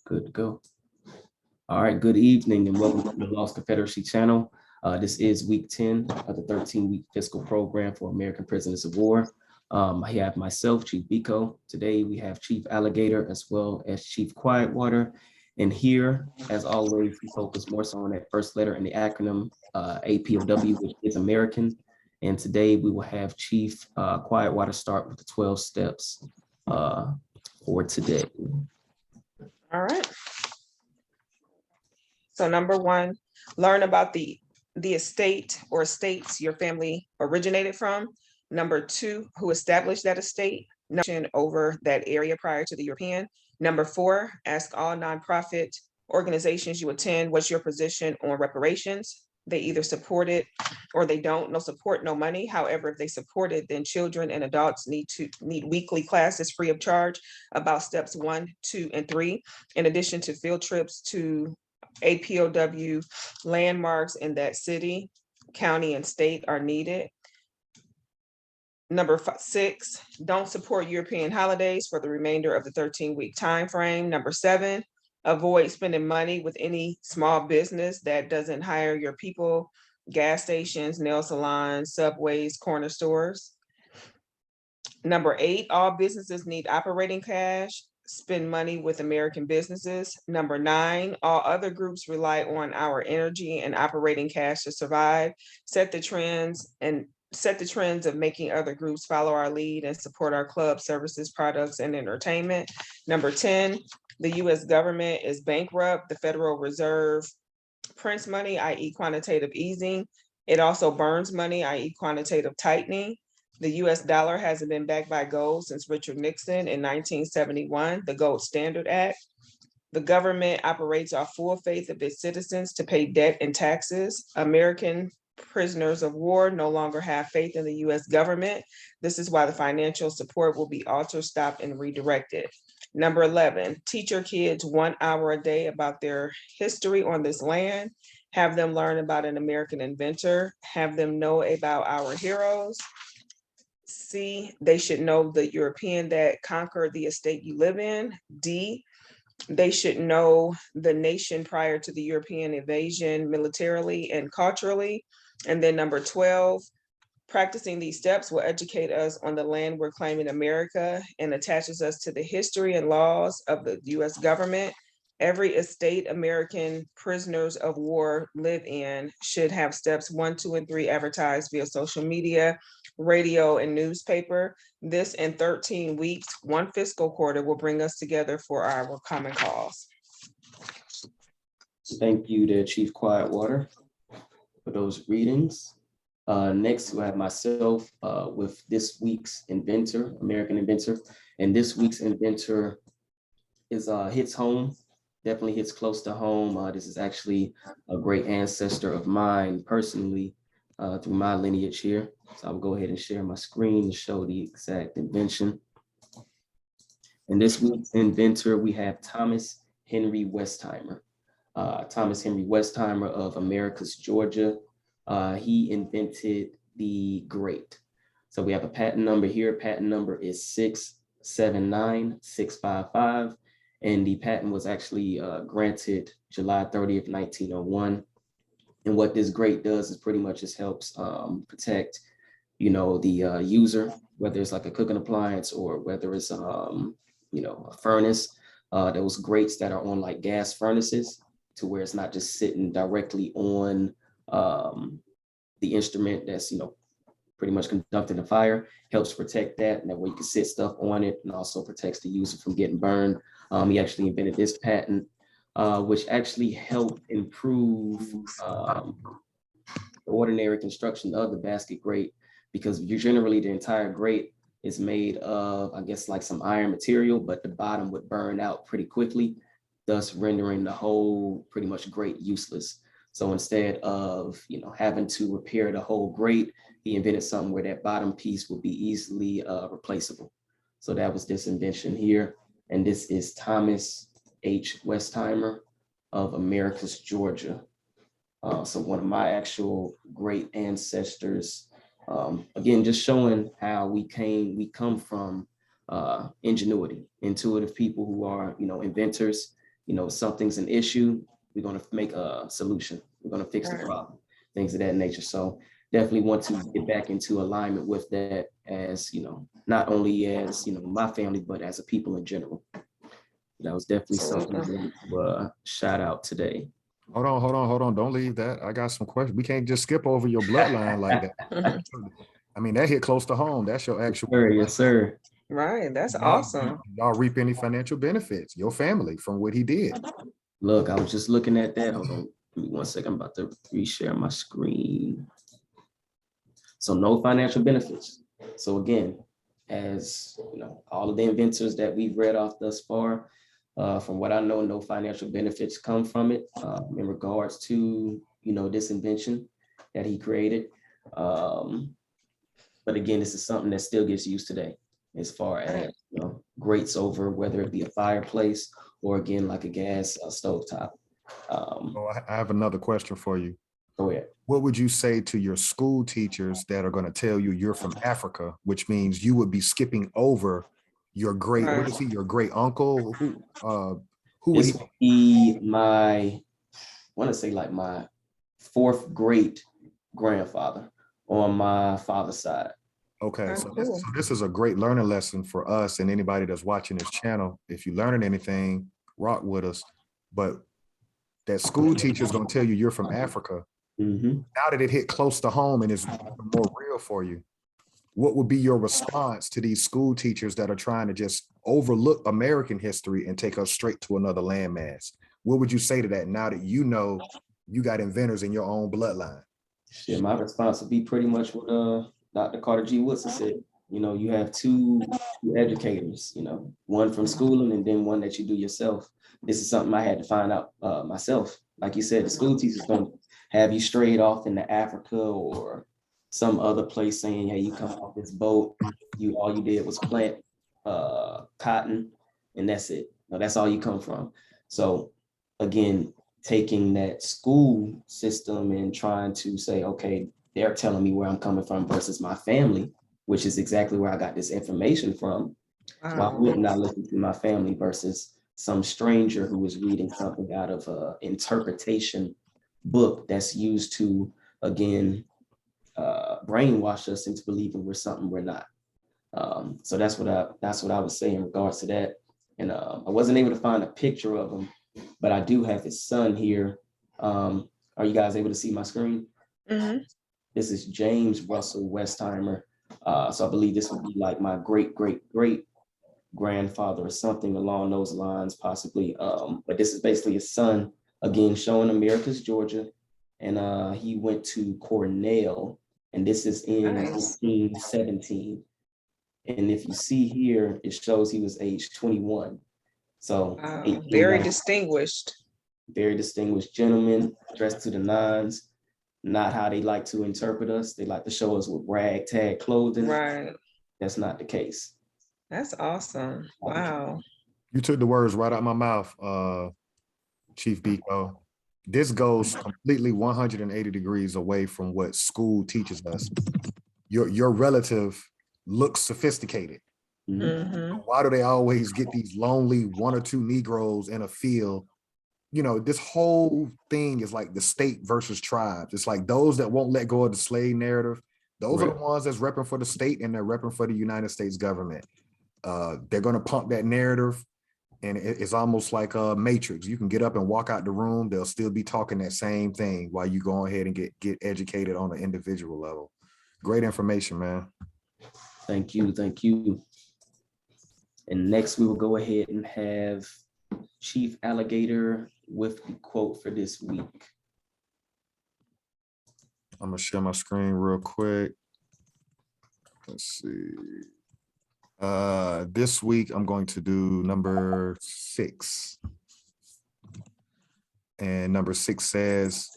Good to go. All right, good evening and welcome to the Lost Confederacy channel. This is week 10 of the 13-week fiscal program for American prisoners of war. I have myself, Chief BIKO. Today we have Chief Alligator as well as Chief Quietwater. And here, as always, we focus more so on that first letter in the acronym APOW, which is American. And today we will have Chief Quietwater start with the 12 steps for today. All right. So number one, learn about the estate or estates your family originated from. Number two, who established that estate over that area prior to the European. Number four, ask all nonprofit organizations you attend, what's your position on reparations? They either support it or they don't. No support, no money. However, if they support it, then children and adults need weekly classes free of charge about steps 1, 2, and 3, in addition to field trips to APOW landmarks in that city, county, and state are needed. Number 6, don't support European holidays for the remainder of the 13-week time frame. Number 7, avoid spending money with any small business that doesn't hire your people, gas stations, nail salons, subways, corner stores. Number 8, all businesses need operating cash. Spend money with American businesses. Number 9, all other groups rely on our energy and operating cash to survive. Set the trends of making other groups follow our lead and support our club services, products, and entertainment. Number 10, the US government is bankrupt. The Federal Reserve prints money, i.e. quantitative easing. It also burns money, i.e. quantitative tightening. The US dollar hasn't been backed by gold since Richard Nixon in 1971, the Gold Standard Act. The government operates off full faith of its citizens to pay debt and taxes. American prisoners of war no longer have faith in the US government. This is why the financial support will be altered, stopped, and redirected. Number 11, teach your kids 1 hour a day about their history on this land. Have them learn about an American inventor. Have them know about our heroes. C, they should know the European that conquered the estate you live in. D, they should know the nation prior to the European invasion militarily and culturally. And then number 12, practicing these steps will educate us on the land we're claiming America and attaches us to the history and laws of the US government. Every estate American prisoners of war live in should have steps 1, 2, and 3 advertised via social media, radio, and newspaper. This in 13 weeks, 1 fiscal quarter, will bring us together for our common cause. Thank you to Chief Quietwater for those readings. Next, we'll have myself with this week's inventor, American inventor. And this week's inventor is hits home, definitely hits close to home. This is actually a great ancestor of mine personally through my lineage here. So I'll go ahead and share my screen to show the exact invention. And this week's inventor, we have Thomas Henry Westheimer. Thomas Henry Westheimer of Americus, Georgia. He invented the grate. So we have a patent number here. Patent number is 679655. And the patent was actually granted July 30th, 1901. And what this grate does is pretty much just helps protect, the user, whether it's like a cooking appliance or whether it's, a furnace. Those grates that are on like gas furnaces, to where it's not just sitting directly on the instrument that's, pretty much conducting the fire, helps protect that. And that way you can sit stuff on it and also protects the user from getting burned. He actually invented this patent, which actually helped improve the ordinary construction of the basket grate, because generally the entire grate is made of, I guess, like some iron material, but the bottom would burn out pretty quickly, thus rendering the whole pretty much grate useless. So instead of, having to repair the whole grate, he invented something where that bottom piece would be easily replaceable. So that was this invention here. And this is Thomas H. Westheimer of Americus, Georgia. So one of my actual great ancestors. Again, just showing how we come from ingenuity, intuitive people who are, inventors. something's an issue, we're going to make a solution. We're going to fix the problem, things of that nature. So definitely want to get back into alignment with that as, not only as, my family, but as a people in general. That was definitely something I wanted to shout out today. Hold on. Don't leave that. I got some questions. We can't just skip over your bloodline like that. I mean, that hit close to home. That's your actual. Yes, sir. Right. That's awesome. Y'all reap any financial benefits, your family, from what he did. Look, I was just looking at that. Hold on. Give me 1 second. I'm about to reshare my screen. So no financial benefits. So again, as all of the inventors that we've read off thus far, from what I know, no financial benefits come from it in regards to, this invention that he created. But again, this is something that still gets used today as far as, grates over, whether it be a fireplace or again, like a gas stovetop. I have another question for you. Go ahead. What would you say to your school teachers that are going to tell you you're from Africa, which means you would be skipping over your great, what is he, your great uncle? Who would this would be my, I want to say like my 4th great grandfather on my father's side. Okay, so this is a great learning lesson for us and anybody that's watching this channel. If you're learning anything, rock with us. But that school teacher is going to tell you you're from Africa. Now that it hit close to home and is more real for you, what would be your response to these school teachers that are trying to just overlook American history and take us straight to another landmass? What would you say to that now that you got inventors in your own bloodline? Shit, my response would be pretty much what Dr. Carter G. Woodson said. You have two educators, one from schooling and then one that you do yourself. This is something I had to find out myself. Like you said, the school teachers don't have you straight off into Africa or some other place saying, hey, you come off this boat, all you did was plant cotton and that's it. No, that's all you come from. So again, taking that school system and trying to say, okay, they're telling me where I'm coming from versus my family, which is exactly where I got this information from. Why wouldn't I listen to my family versus some stranger who was reading something out of an interpretation book that's used to, again, brainwash us into believing we're something we're not. So that's what I would say in regards to that. And I wasn't able to find a picture of him, but I do have his son here. Are you guys able to see my screen? This is James Russell Westheimer. So I believe this would be like my great grandfather or something along those lines, possibly. But this is basically his son, again, showing America's Georgia. And he went to Cornell, and this is in 1917. And if you see here, it shows he was age 21. So very distinguished. Very distinguished gentleman, dressed to the nines. Not how they like to interpret us. They like to show us with ragtag clothing. Right. That's not the case. That's awesome. Wow. You took the words right out of my mouth, Chief BIKO. This goes completely 180 degrees away from what school teaches us. Your relative looks sophisticated. Why do they always get these lonely 1 or 2 Negroes in a field? This whole thing is like the state versus tribes. It's like those that won't let go of the slave narrative. Those are the ones that's repping for the state and they're repping for the United States government. They're going to pump that narrative. And it's almost like a matrix. You can get up and walk out the room. They'll still be talking that same thing while you go ahead and get educated on an individual level. Great information, man. Thank you. Thank you. And next we will go ahead and have Chief Alligator with the quote for this week. I'm going to share my screen real quick. Let's see. This week, I'm going to do number 6. And number 6 says,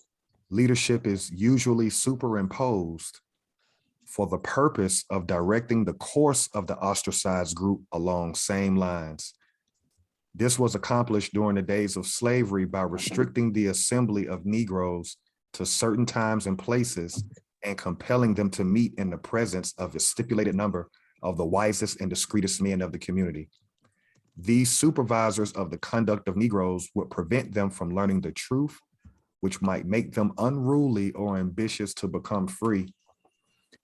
leadership is usually superimposed for the purpose of directing the course of the ostracized group along same lines. This was accomplished during the days of slavery by restricting the assembly of Negroes to certain times and places and compelling them to meet in the presence of a stipulated number of the wisest and discreetest men of the community. These supervisors of the conduct of Negroes would prevent them from learning the truth, which might make them unruly or ambitious to become free.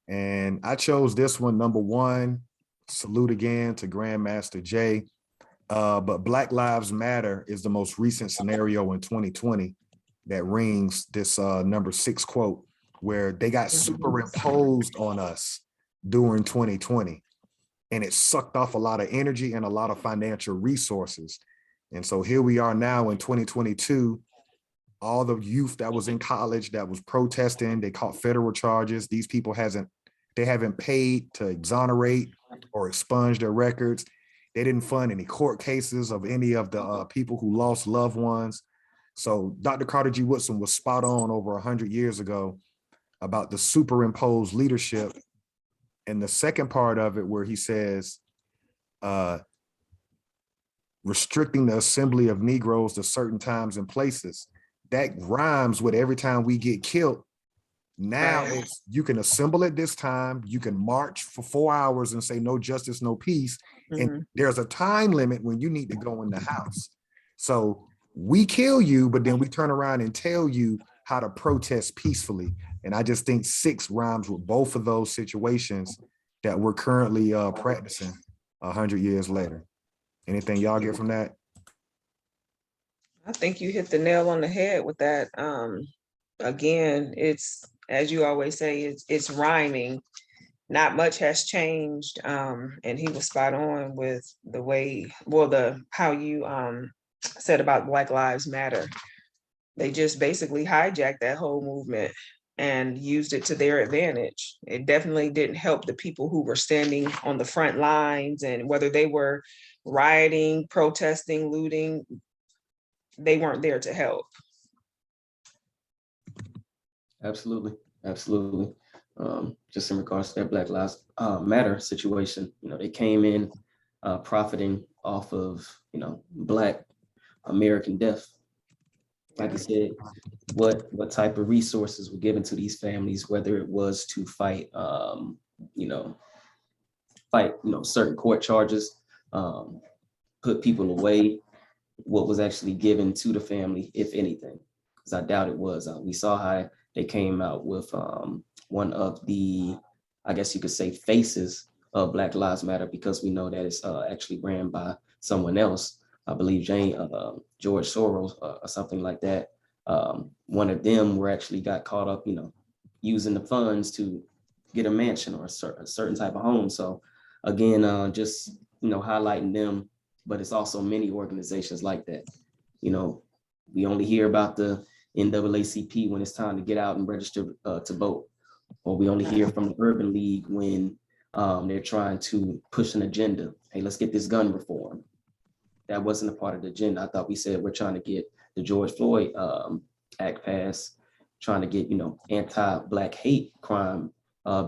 And I chose this one, number one. Salute again to Grandmaster Jay. But Black Lives Matter is the most recent scenario in 2020 that rings this number 6 quote, where they got superimposed on us during 2020. And it sucked off a lot of energy and a lot of financial resources. And so here we are now in 2022, all the youth that was in college that was protesting, they caught federal charges. These people they haven't paid to exonerate or expunge their records. They didn't fund any court cases of any of the people who lost loved ones. So Dr. Carter G. Woodson was spot on over 100 years ago about the superimposed leadership. And the second part of it, where he says, restricting the assembly of Negroes to certain times and places, that rhymes with every time we get killed. Now it's, you can assemble at this time, you can march for 4 hours and say no justice, no peace. And there's a time limit when you need to go in the house. So we kill you, but then we turn around and tell you how to protest peacefully. And I just think 6 rhymes with both of those situations that we're currently practicing 100 years later. Anything y'all get from that? I think you hit the nail on the head with that. Again, it's, as you always say, it's rhyming. Not much has changed. And he was spot on with the way, well, how you said about Black Lives Matter. They just basically hijacked that whole movement and used it to their advantage. It definitely didn't help the people who were standing on the front lines, and whether they were rioting, protesting, looting, they weren't there to help. Absolutely, absolutely. Just in regards to that Black Lives Matter situation, they came in profiting off of, Black American death. Like you said, what type of resources were given to these families, whether it was to fight, certain court charges, put people away, what was actually given to the family, if anything, because I doubt it was. We saw how they came out with one of the, I guess you could say, faces of Black Lives Matter, because we know that it's actually ran by someone else. I believe George Soros or something like that. One of them were actually got caught up, using the funds to get a mansion or a certain type of home. So again, just, highlighting them, but it's also many organizations like that. We only hear about the NAACP when it's time to get out and register to vote, or we only hear from the Urban League when they're trying to push an agenda. Hey, let's get this gun reform. That wasn't a part of the agenda. I thought we said we're trying to get the George Floyd Act passed, trying to get, anti-Black hate crime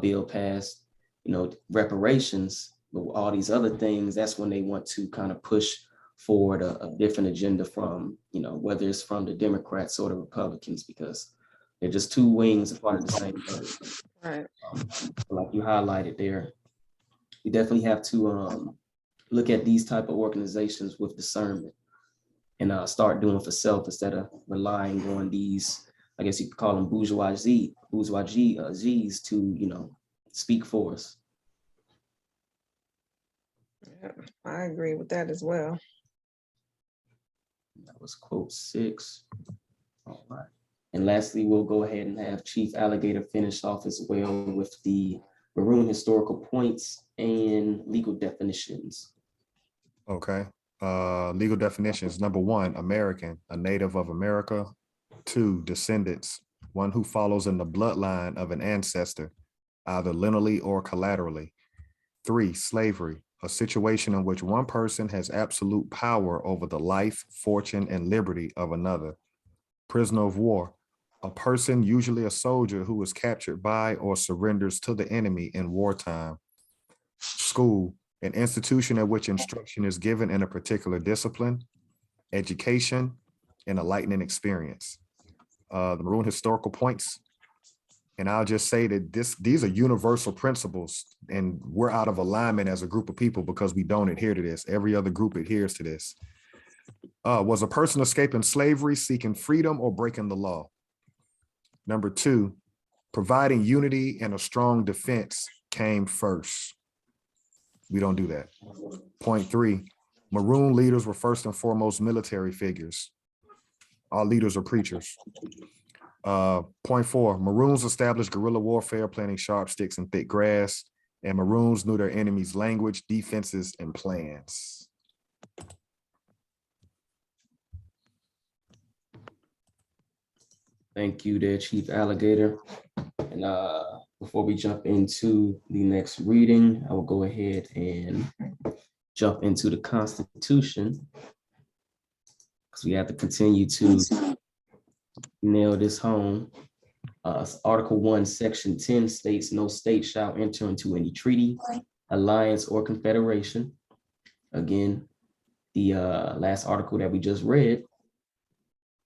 bill passed, reparations, but all these other things. That's when they want to kind of push forward a different agenda from, whether it's from the Democrats or the Republicans, because they're just two wings, a part of the same thing. Right. Like you highlighted there, we definitely have to look at these type of organizations with discernment and start doing for self instead of relying on these, I guess you could call them bourgeoisies to, speak for us. Yeah, I agree with that as well. That was quote 6. All right. And lastly, we'll go ahead and have Chief Alligator finish off as well with the maroon historical points and legal definitions. Okay. Legal definitions. Number 1, American, a native of America. 2, descendants, one who follows in the bloodline of an ancestor, either lineally or collaterally. 3, slavery, a situation in which one person has absolute power over the life, fortune, and liberty of another. Prisoner of war, a person, usually a soldier, who is captured by or surrenders to the enemy in wartime. School, an institution at which instruction is given in a particular discipline. Education, an enlightening experience. The maroon historical points And I'll just say that these are universal principles, and we're out of alignment as a group of people because we don't adhere to this. Every other group adheres to this. Was a person escaping slavery, seeking freedom, or breaking the law? Number 2, providing unity and a strong defense came first. We don't do that. Point 3, Maroon leaders were first and foremost military figures. All leaders are preachers. Point 4, Maroons established guerrilla warfare, planting sharp sticks and thick grass, and Maroons knew their enemy's language, defenses, and plans. Thank you there, Chief Alligator. And before we jump into the next reading, I will go ahead and jump into the Constitution, because we have to continue to nail this home. Article 1, Section 10 states, no state shall enter into any treaty, alliance, or confederation. Again, the last article that we just read,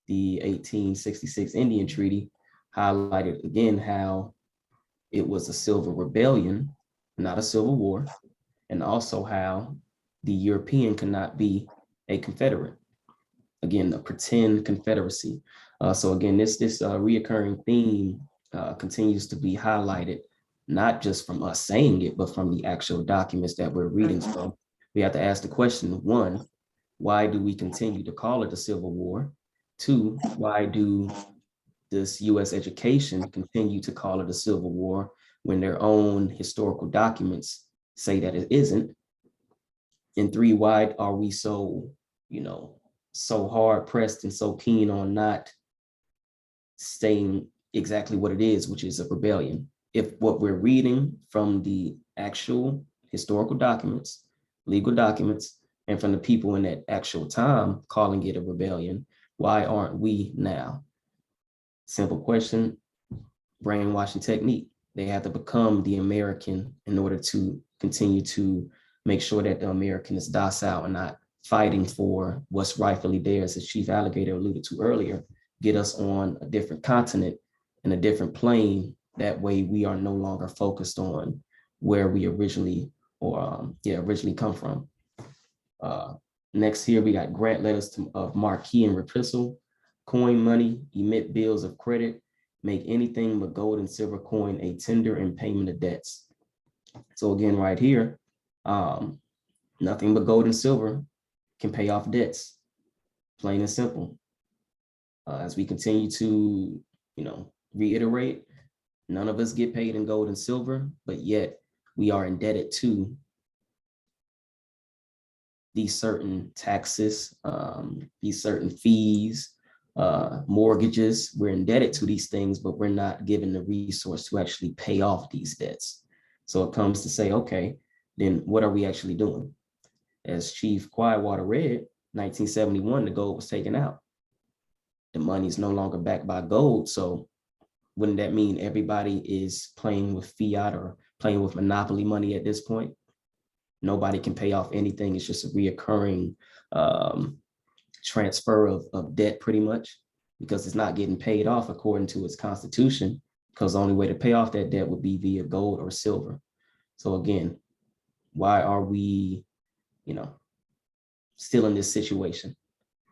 the 1866 Indian Treaty, highlighted again how it was a civil rebellion, not a civil war, and also how the European cannot be a confederate. Again, a pretend confederacy. So again, this reoccurring theme continues to be highlighted, not just from us saying it, but from the actual documents that we're reading from. We have to ask the question, 1, why do we continue to call it a civil war? 2, why do this U.S. education continue to call it a civil war when their own historical documents say that it isn't? And 3, why are we so, so hard pressed and so keen on not saying exactly what it is, which is a rebellion? If what we're reading from the actual historical documents, legal documents, and from the people in that actual time calling it a rebellion, why aren't we now? Simple question, brainwashing technique. They have to become the American in order to continue to make sure that the American is docile and not fighting for what's rightfully theirs, as Chief Alligator alluded to earlier, get us on a different continent and a different plane. That way we are no longer focused on where we originally come from. Next here, we got grant letters of marque and reprisal, coin money, emit bills of credit, make anything but gold and silver coin a tender in payment of debts. So again, right here, nothing but gold and silver can pay off debts, plain and simple. As we continue to, reiterate, none of us get paid in gold and silver, but yet we are indebted to these certain taxes, these certain fees, mortgages. We're indebted to these things, but we're not given the resource to actually pay off these debts. So it comes to say, okay, then what are we actually doing? As Chief Quietwater read, 1971, the gold was taken out. The money is no longer backed by gold. So wouldn't that mean everybody is playing with fiat or playing with monopoly money at this point? Nobody can pay off anything. It's just a reoccurring transfer of debt pretty much, because it's not getting paid off according to its constitution, because the only way to pay off that debt would be via gold or silver. So again, why are we, still in this situation?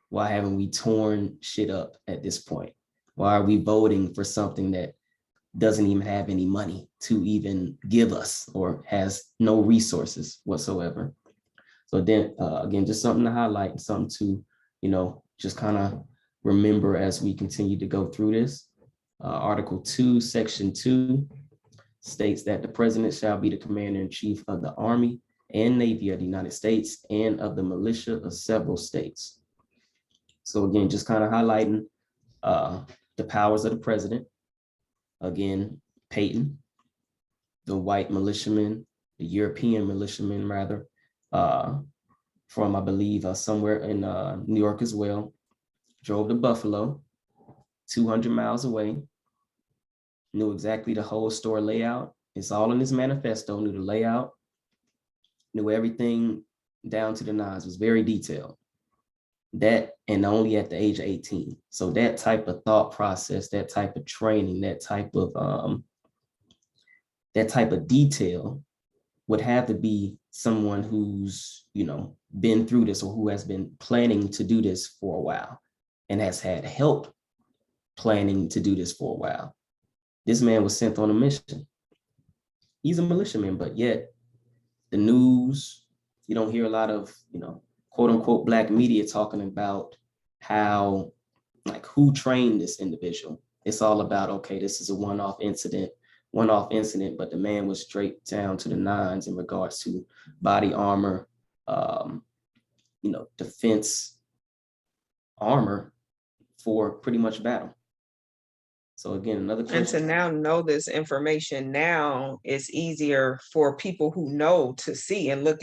Why haven't we torn shit up at this point? Why are we voting for something that doesn't even have any money to even give us, or has no resources whatsoever? So then again, just something to highlight, something to, just kind of remember as we continue to go through this. Article 2, Section 2 states that the president shall be the commander-in-chief of the Army and Navy of the United States and of the militia of several states. So again, just kind of highlighting the powers of the president. Again, Peyton, the white militiaman, the European militiaman rather, from I believe somewhere in New York as well, drove to Buffalo, 200 miles away, knew exactly the whole store layout. It's all in his manifesto, knew the layout, knew everything down to the nines, was very detailed. That, and only at the age of 18. So that type of thought process, that type of training, that type of that type of detail would have to be someone who's, you know, been through this or who has been planning to do this for a while and has had help planning to do this for a while. This man was sent on a mission. He's a militiaman, but yet the news, you don't hear a lot of, you know, quote unquote Black media talking about how, like, who trained this individual. It's all about, okay, this is a one-off incident, but the man was straight down to the nines in regards to body armor, you know, defense armor for pretty much battle. So again, another question. And to now know this information, now it's easier for people who know to see and look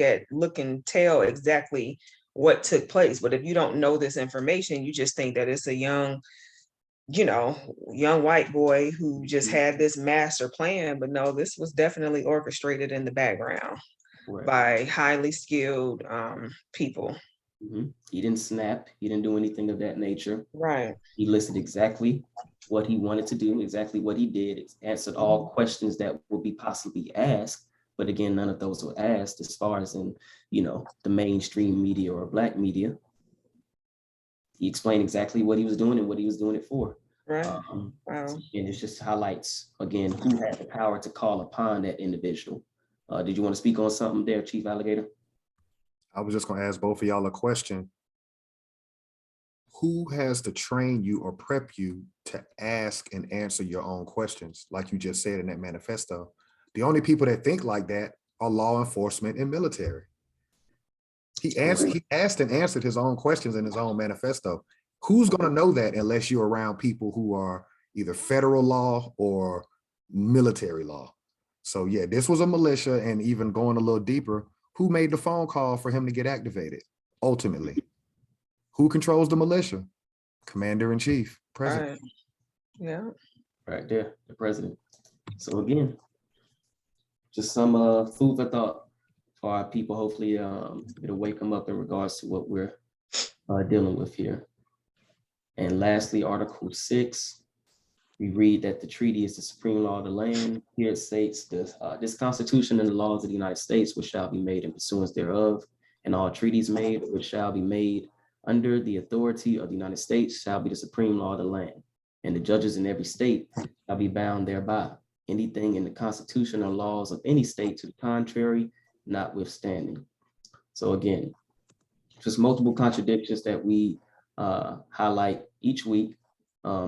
and tell exactly what took place. But if you don't know this information, you just think that it's a young, you know, young white boy who just had this master plan. But no, this was definitely orchestrated in the background by highly skilled people. He didn't snap. He didn't do anything of that nature. Right. He listed exactly what he wanted to do, exactly what he did. It answered all questions that would be possibly asked. But again, none of those were asked as far as in, you know, the mainstream media or Black media. He explained exactly what he was doing and what he was doing it for. Right. Wow. And it just highlights, again, who had the power to call upon that individual. Did you want to speak on something there, Chief Alligator? I was just going to ask both of y'all a question. Who has to train you or prep you to ask and answer your own questions? Like you just said in that manifesto, the only people that think like that are law enforcement and military. He asked and answered his own questions in his own manifesto. Who's going to know that unless you're around people who are either federal law or military law? So yeah, this was a militia, and even going a little deeper, who made the phone call for him to get activated? Ultimately, who controls the militia? Commander-in-Chief, president. right. Yeah. Right there, the president. So again, just some food for thought for our people. Hopefully it'll wake them up in regards to what we're dealing with here. And lastly, Article 6, we read that the treaty is the supreme law of the land. Here it states this Constitution and the laws of the United States, which shall be made in pursuance thereof, and all treaties made, which shall be made under the authority of the United States, shall be the supreme law of the land. And the judges in every state shall be bound thereby. Anything in the Constitution or laws of any state to the contrary, notwithstanding. So again, just multiple contradictions that we highlight each week.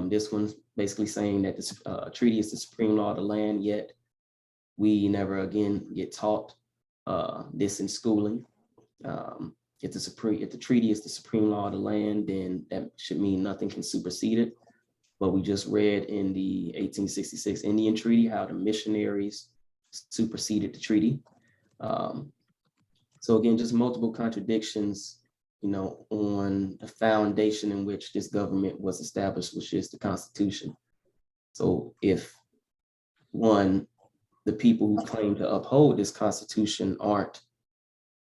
This one's basically saying that this treaty is the supreme law of the land, yet we never again get taught this in schooling. If the treaty is the supreme law of the land, then that should mean nothing can supersede it. But we just read in the 1866 Indian Treaty how the missionaries superseded the treaty. So again, just multiple contradictions, you know, on the foundation in which this government was established, which is the Constitution. So if one, the people who claim to uphold this Constitution aren't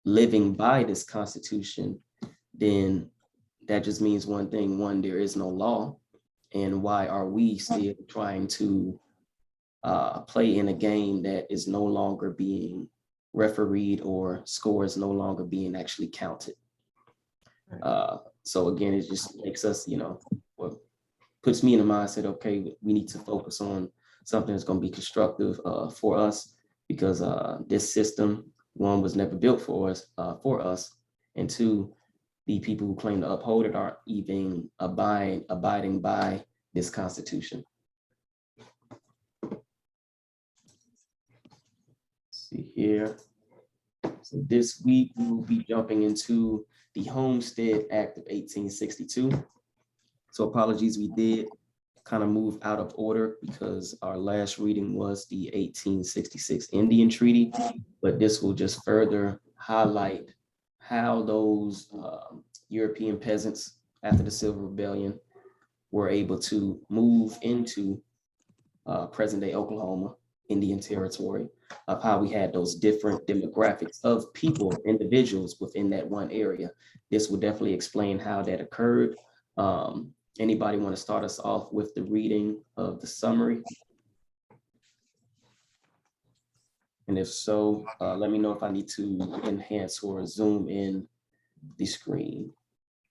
living by this Constitution, then that just means one thing: one, there is no law. And why are we still trying to play in a game that is no longer being refereed or scores no longer being actually counted? So again, it just makes us, you know, well, puts me in the mindset, okay, we need to focus on something that's going to be constructive for us, because this system, one, was never built for us, and two, the people who claim to uphold it aren't even abiding by this Constitution. Let's see here. So this week we will be jumping into the Homestead Act of 1862. So apologies, we did kind of move out of order because our last reading was the 1866 Indian Treaty, but this will just further highlight how those European peasants after the Civil Rebellion were able to move into present-day Oklahoma, Indian Territory, of how we had those different demographics of people, individuals within that one area. This will definitely explain how that occurred. Anybody want to start us off with the reading of the summary? And if so, let me know if I need to enhance or zoom in the screen.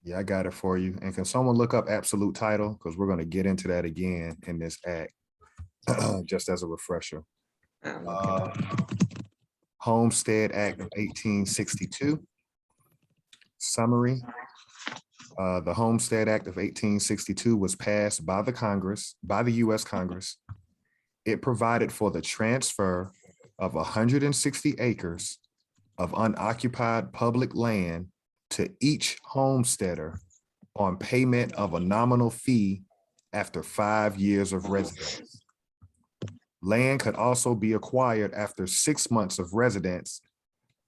Yeah, I got it for you. And can someone look up absolute title? Because we're going to get into that again in this act, just as a refresher. Homestead Act of 1862. Summary. The Homestead Act of 1862 was passed by the U.S. Congress. It provided for the transfer of 160 acres of unoccupied public land to each homesteader on payment of a nominal fee after 5 years of residence. Land could also be acquired after 6 months of residence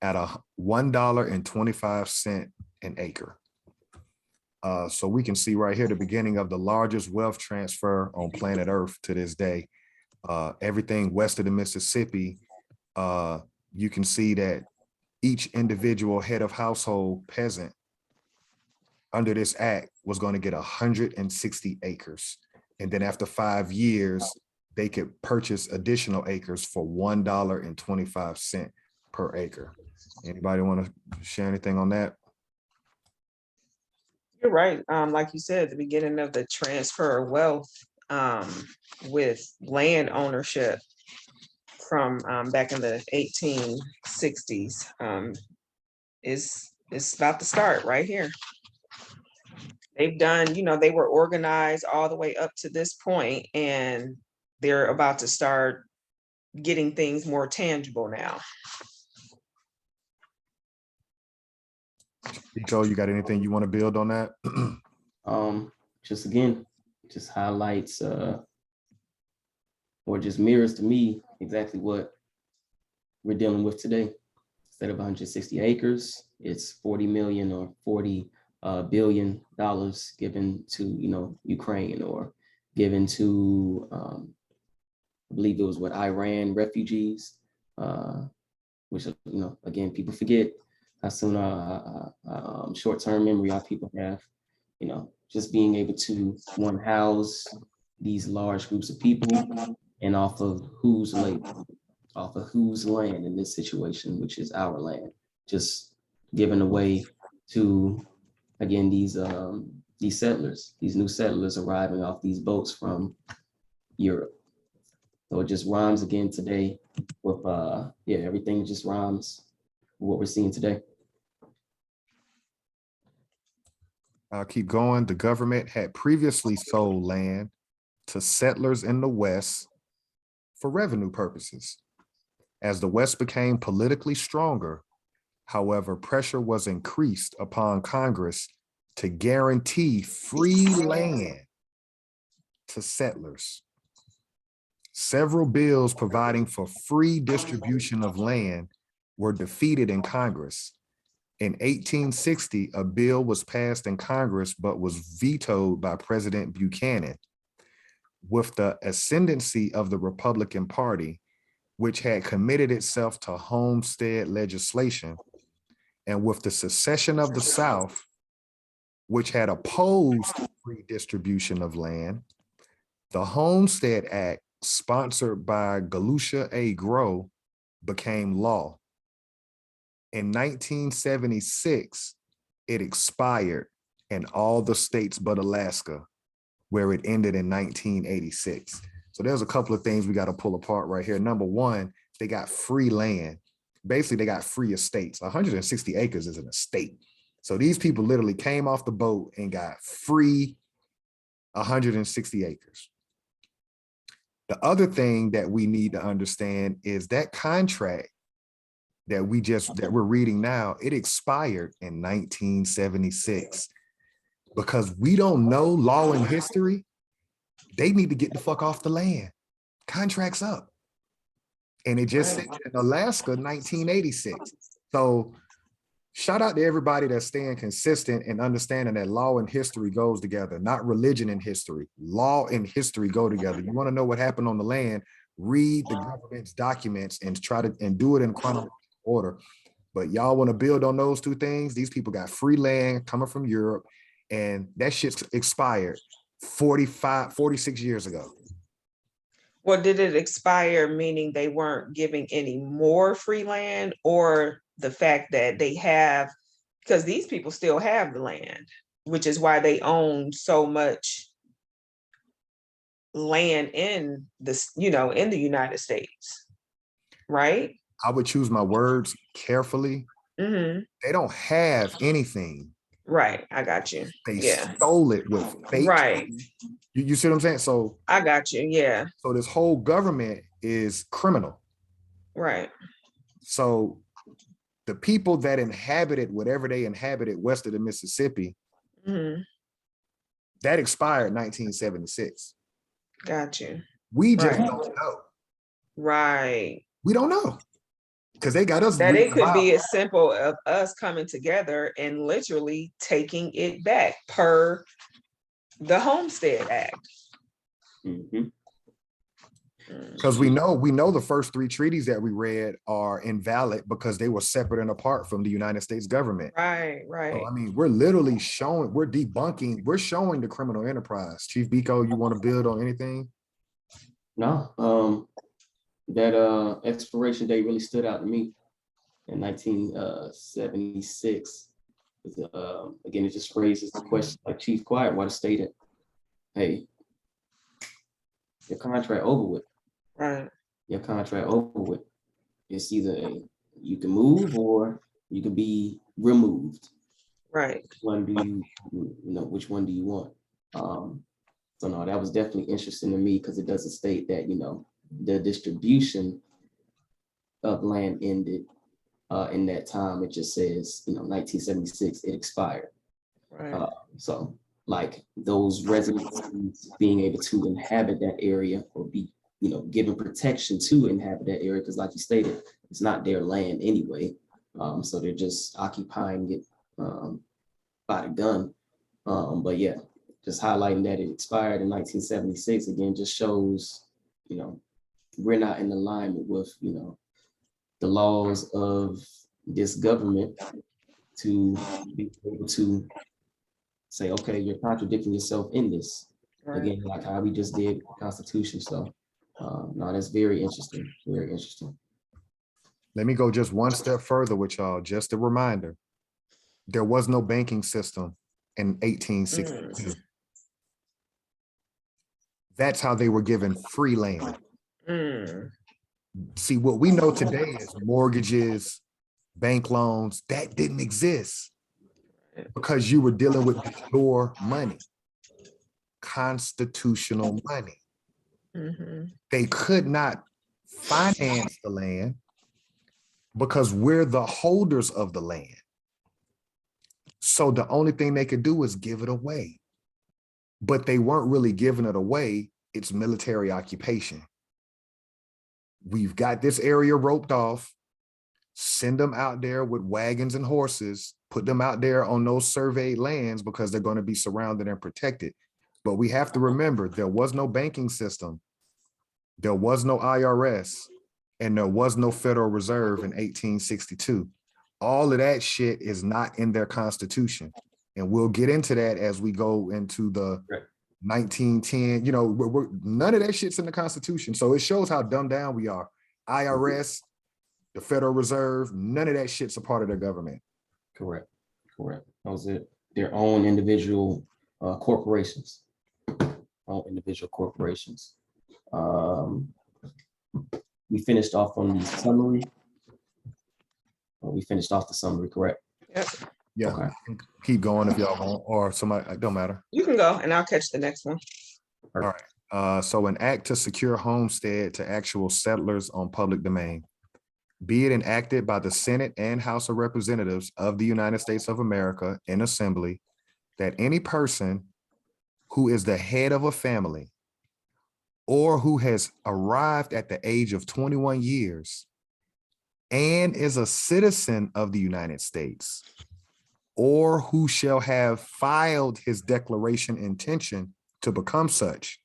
at $1.25 an acre. So we can see right here the beginning of the largest wealth transfer on planet Earth to this day. Everything west of the Mississippi, you can see that each individual head of household peasant under this act was going to get 160 acres. And then after 5 years, they could purchase additional acres for $1.25 per acre. Anybody want to share anything on that? You're right. Like you said, the beginning of the transfer of wealth with land ownership from back in the 1860s is about to start right here. They've done, they were organized all the way up to this point, and they're about to start getting things more tangible now. BIKO, you got anything you want to build on that? Just again, just highlights or just mirrors to me exactly what we're dealing with today. Instead of 160 acres, it's 40 million or 40 billion dollars given to Ukraine, or given to I believe it was Iran refugees, which again, people forget how soon short-term memory our people have. Just being able to house these large groups of people, and off of whose labor, off of whose land in this situation, which is our land, just given away to, again, these settlers, these new settlers arriving off these boats from Europe. So it just rhymes again today with everything just rhymes with what we're seeing today. I'll keep going. The government had previously sold land to settlers in the West for revenue purposes. As the West became politically stronger, however, pressure was increased upon Congress to guarantee free land to settlers. Several bills providing for free distribution of land were defeated in Congress. In 1860, a bill was passed in Congress, but was vetoed by President Buchanan. With the ascendancy of the Republican Party, which had committed itself to homestead legislation, and with the secession of the South, which had opposed free distribution of land, the Homestead Act, sponsored by Galusha A. Grow, became law. In 1976, it expired in all the states but Alaska, where it ended in 1986. So there's a couple of things we got to pull apart right here. Number one, they got free land. Basically, they got free estates. 160 acres is an estate. So these people literally came off the boat and got free 160 acres. The other thing that we need to understand is that contract that we're reading now, it expired in 1976. Because we don't know law and history, they need to get the fuck off the land. Contract's up. And it just said in Alaska, 1986. So shout out to everybody that's staying consistent and understanding that law and history goes together, not religion and history. Law and history go together. You want to know what happened on the land, read the government's documents and try to do it in chronological order. But y'all want to build on those two things? These people got free land coming from Europe, and that shit's expired 46 years ago. Well, did it expire, meaning they weren't giving any more free land, or the fact that they have, because these people still have the land, which is why they own so much land in this, in the United States, right? I would choose my words carefully. Mm-hmm. They don't have anything. Right, I got you. They Yeah. stole it with fake. Right. You see what I'm saying? So I got you. Yeah. so this whole government is criminal. Right. So the people that inhabited whatever they inhabited west of the Mississippi, Mm-hmm. that expired 1976. Got you. We just Right. don't know. Right. We don't know. Because they got us. That it could be rewild. as simple of us coming together and literally taking it back per the Homestead Act. Mhm. Because we know the first three treaties that we read are invalid because they were separate and apart from the United States government. Right, right. So, I mean, we're literally showing, we're debunking, we're showing the criminal enterprise. Chief BIKO, you want to build on anything? No, that expiration date really stood out to me in 1976. Again, it just raises the question, like Chief Quiet Water stated, hey, your contract over with. Right. Your contract over with. It's either you can move or you can be removed. Right. Which one do which one do you want? So no, that was definitely interesting to me because it doesn't state that, the distribution of land ended in that time. It just says, 1976, it expired. Right. So like those residents being able to inhabit that area or be, given protection to inhabit that area, because like you stated, it's not their land anyway. So they're just occupying it by the gun. But yeah, just highlighting that it expired in 1976 again just shows, we're not in alignment with, the laws of this government to be able to say, okay, you're contradicting yourself in this. Right. Again, like how we just did the Constitution. So no, that's very interesting. Very interesting. Let me go just one step further with y'all. Just a reminder, there was no banking system in 1862. That's how they were given free land. See, what we know today is mortgages, bank loans, that didn't exist because you were dealing with your money, constitutional money. They could not finance the land because we're the holders of the land. So the only thing they could do is give it away. But they weren't really giving it away. It's military occupation. We've got this area roped off, send them out there with wagons and horses, put them out there on those surveyed lands because they're going to be surrounded and protected. But we have to remember, there was no banking system, there was no IRS, and there was no Federal Reserve in 1862. All of that shit is not in their Constitution. And we'll get into that as we go into the 1910, none of that shit's in the Constitution. So it shows how dumbed down we are. IRS, the Federal Reserve, none of that shit's a part of their government. Correct. That was it. Their own individual corporations. We finished off on the summary. We finished off the summary, correct? Yep. Yeah, okay. Keep going if y'all want, or somebody, it don't matter. You can go and I'll catch the next one. All right. So an act to secure homestead to actual settlers on public domain. Be it enacted by the Senate and House of Representatives of the United States of America in assembly that any person who is the head of a family or who has arrived at the age of 21 years and is a citizen of the United States, or who shall have filed his declaration intention to become such,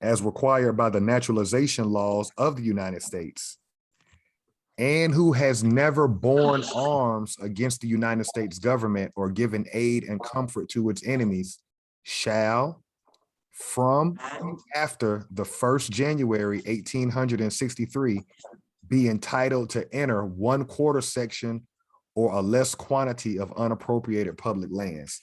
as required by the naturalization laws of the United States, and who has never borne arms against the United States government or given aid and comfort to its enemies, shall, from and after the 1st January 1863 be entitled to enter 1/4 section or a less quantity of unappropriated public lands.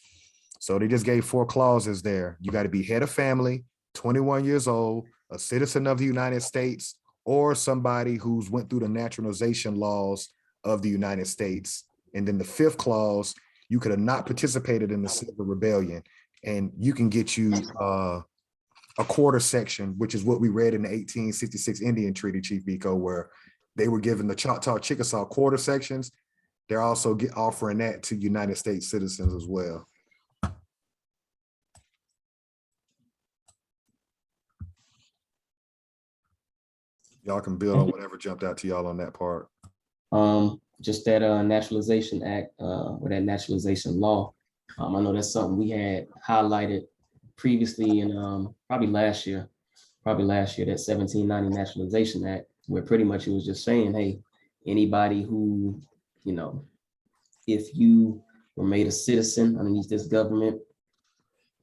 So they just gave 4 clauses there. You got to be head of family, 21 years old, a citizen of the United States, or somebody who's went through the naturalization laws of the United States. And then the 5th clause, you could have not participated in the civil rebellion, and you can get you a 1/4 section, which is what we read in the 1866 Indian Treaty, Chief BIKO, where they were given the Choctaw, Chickasaw 1/4 sections. They're also offering that to United States citizens as well. Y'all can build on whatever jumped out to y'all on that part. Just that Naturalization Act or that naturalization law. I know that's something we had highlighted previously in probably last year, that 1790 Naturalization Act, where pretty much it was just saying, hey, anybody who, you know, if you were made a citizen underneath this government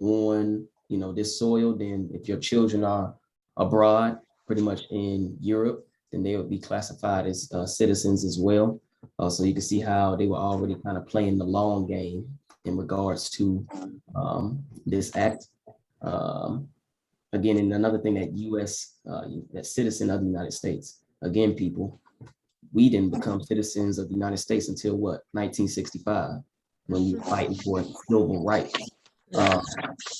on, you know, this soil, then if your children are abroad, pretty much in Europe, then they would be classified as citizens as well. So you can see how they were already kind of playing the long game in regards to this act. Again, and another thing that that citizen of the United States, again, people, we didn't become citizens of the United States until what, 1965, when we were fighting for civil rights.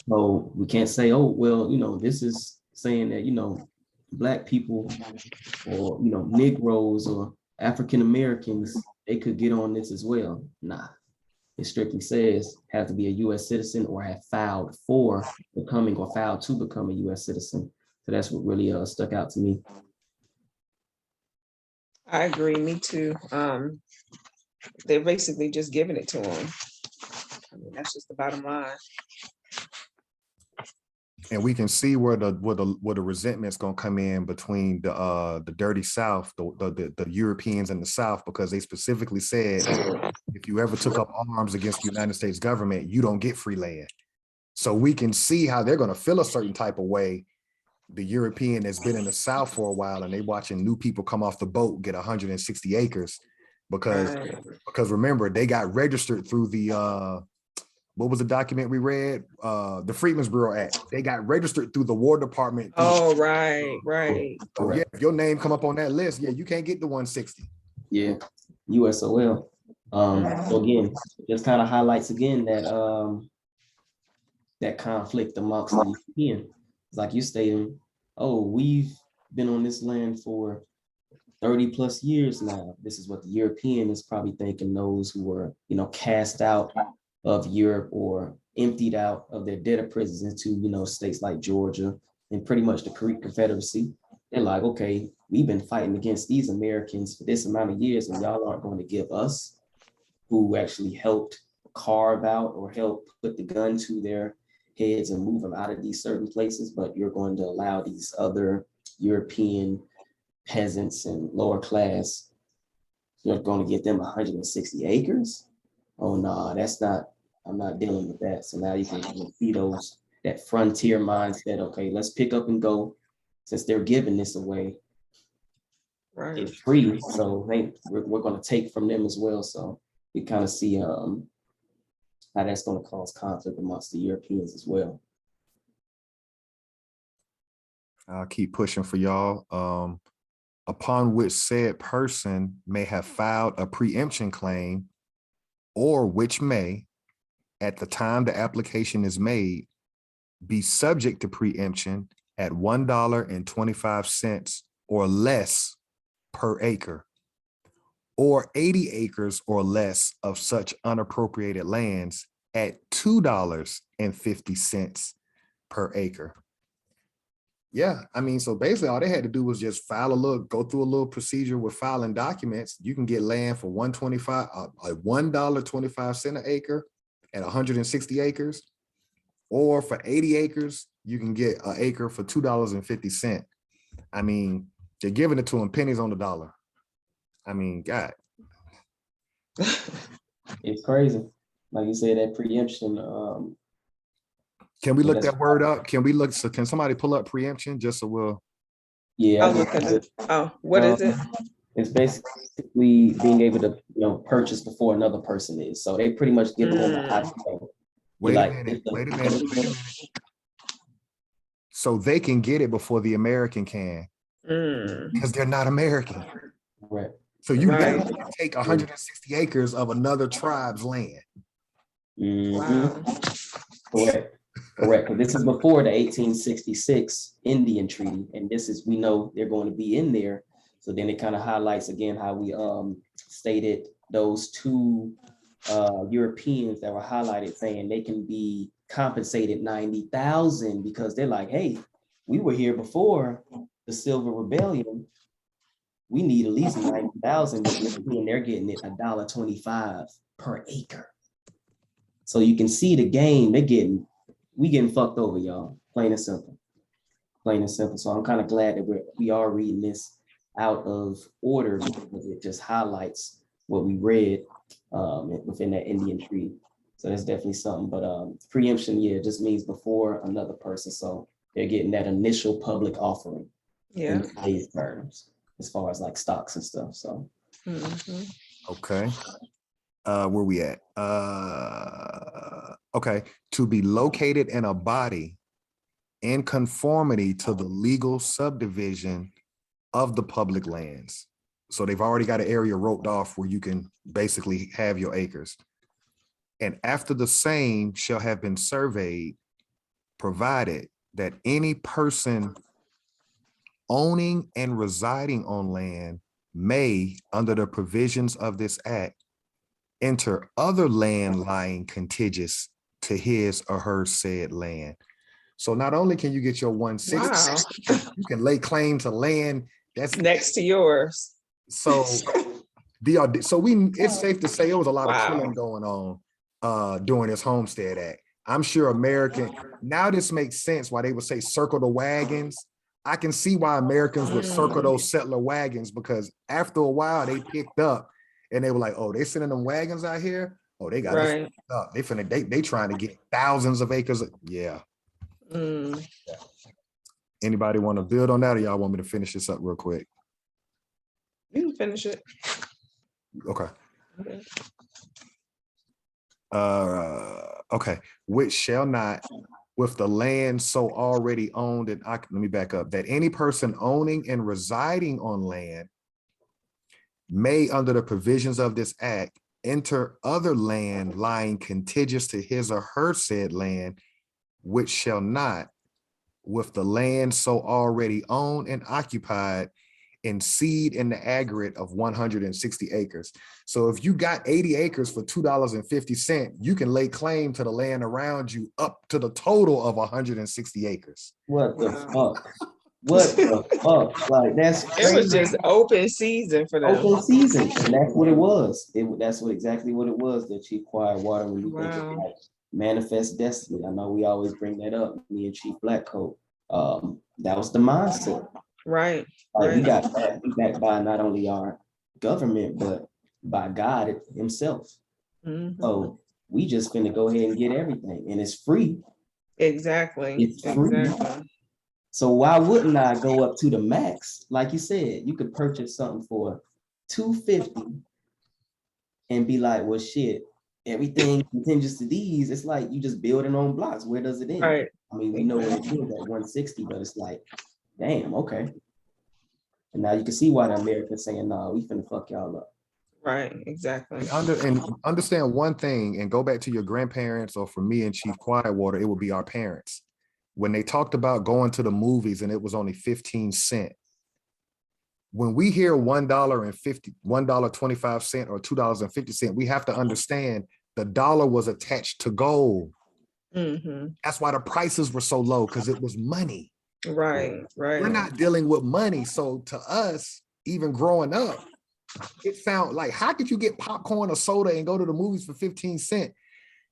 So we can't say, oh, well, you know, this is saying that, you know, Black people or, you know, Negroes or African Americans, they could get on this as well. Nah, it strictly says have to be a U.S. citizen or have filed for becoming or filed to become a U.S. citizen. So that's what really stuck out to me. I agree, me too. They're basically just giving it to them. I mean, that's just the bottom line. And we can see where the resentment's gonna come in between the dirty South, the Europeans in the South, because they specifically said if you ever took up arms against the United States government, you don't get free land. So we can see how they're gonna feel a certain type of way. The European that's been in the South for a while, and they watching new people come off the boat get 160 acres because remember, they got registered through the what was the document we read? The Freedmen's Bureau Act. They got registered through the War Department. Oh, right. So yeah, if your name come up on that list, yeah, you can't get the 160. Yeah, USOL. So again, just kind of highlights again that that conflict amongst the European. Like you stating, oh, we've been on this land for 30 plus years now. This is what the European is probably thinking, those who were, you know, cast out of Europe or emptied out of their debtor prisons into, you know, states like Georgia and pretty much the Confederacy. They're like, okay, we've been fighting against these Americans for this amount of years, and y'all aren't going to give us, who actually helped carve out or help put the gun to their heads and move them out of these certain places, but you're going to allow these other European peasants and lower class, you're going to get them 160 acres? Oh no, that's not, I'm not dealing with that. So now you can see that frontier mindset. Okay, let's pick up and go, since they're giving this away. Right. It's free, so hey, we're going to take from them as well. So you kind of see how that's going to cause conflict amongst the Europeans as well. I'll keep pushing for y'all. Upon which said person may have filed a preemption claim, or which may, at the time the application is made, be subject to preemption at $1.25 or less per acre, or 80 acres or less of such unappropriated lands at $2.50 per acre. Yeah, I mean, so basically all they had to do was just go through a little procedure with filing documents. You can get land for $1.25 an acre at 160 acres, or for 80 acres, you can get an acre for $2.50. I mean, they're giving it to them pennies on the dollar. I mean, God. It's crazy. Like you said, that preemption, Can we look that word up? Can we look, so can somebody pull up preemption just so we'll? Yeah. I'll look at it. Oh, what is it? It's basically being able to, purchase before another person is. So they pretty much give them the option. Wait a minute. So they can get it before the American can, because they're not American. Right. So you literally take 160 acres of another tribe's land. Wow. Correct. Because this is before the 1866 Indian Treaty, and this is, we know they're going to be in there. So then it kind of highlights again how we stated those two Europeans that were highlighted, saying they can be compensated 90,000 because they're like, hey, we were here before the Silver Rebellion. We need at least 90,000, and they're getting it $1.25 per acre. So you can see the game we getting fucked over, y'all. Plain and simple. Plain and simple. So I'm kind of glad that we are reading this out of order, because it just highlights what we read within that Indian Treaty. So that's definitely something. But preemption, just means before another person. So they're getting that initial public offering in today's terms, as far as like stocks and stuff. So okay. Where we at? Okay. To be located in a body in conformity to the legal subdivision of the public lands. So they've already got an area roped off where you can basically have your acres. And after the same shall have been surveyed, provided that any person owning and residing on land may, under the provisions of this act, enter other land lying contiguous to his or her said land. So not only can you get your 160, you can lay claim to land that's next to yours. So it's safe to say it was a lot of killing going on during this Homestead Act. I'm sure now this makes sense why they would say circle the wagons. I can see why Americans would circle those settler wagons, because after a while they picked up and they were like, oh, they sending them wagons out here. Oh, they got us up. They trying to get thousands of acres. Yeah. Anybody want to build on that, or y'all want me to finish this up real quick? You can finish it. Okay. Okay. Which shall not, with the land so already owned and let me back up, that any person owning and residing on land may, under the provisions of this act, enter other land lying contiguous to his or her said land, which shall not, with the land so already owned and occupied, in seed in the aggregate of 160 acres. So if you got 80 acres for $2.50, you can lay claim to the land around you up to the total of 160 acres. What the fuck? What the fuck? Like, that's crazy. It was just open season for them. Open season, and that's what it was. That's exactly what it was. The Chief Quietwater, when you think of like manifest destiny. I know we always bring that up. Me and Chief Blackcoat. That was the mindset. Right. Like, we got backed by not only our government, but by God himself. So we just finna go ahead and get everything, and it's free. Exactly. It's free. So why wouldn't I go up to the max? Like you said, you could purchase something for $250 and be like, well, shit, everything contingent to these. It's like you just building on blocks. Where does it end? Right. I mean, we know where it ends at 160, but it's like, damn, okay. And now you can see why the Americans saying, no, we finna fuck y'all up. Right, exactly. And understand one thing, and go back to your grandparents, or for me and Chief Quietwater, it would be our parents. When they talked about going to the movies and it was only 15 cents. When we hear $1.25 or $2.50, we have to understand the dollar was attached to gold. That's why the prices were so low, because it was money. Right. We're not dealing with money. So to us, even growing up, it sounds like, how could you get popcorn or soda and go to the movies for 15 cents?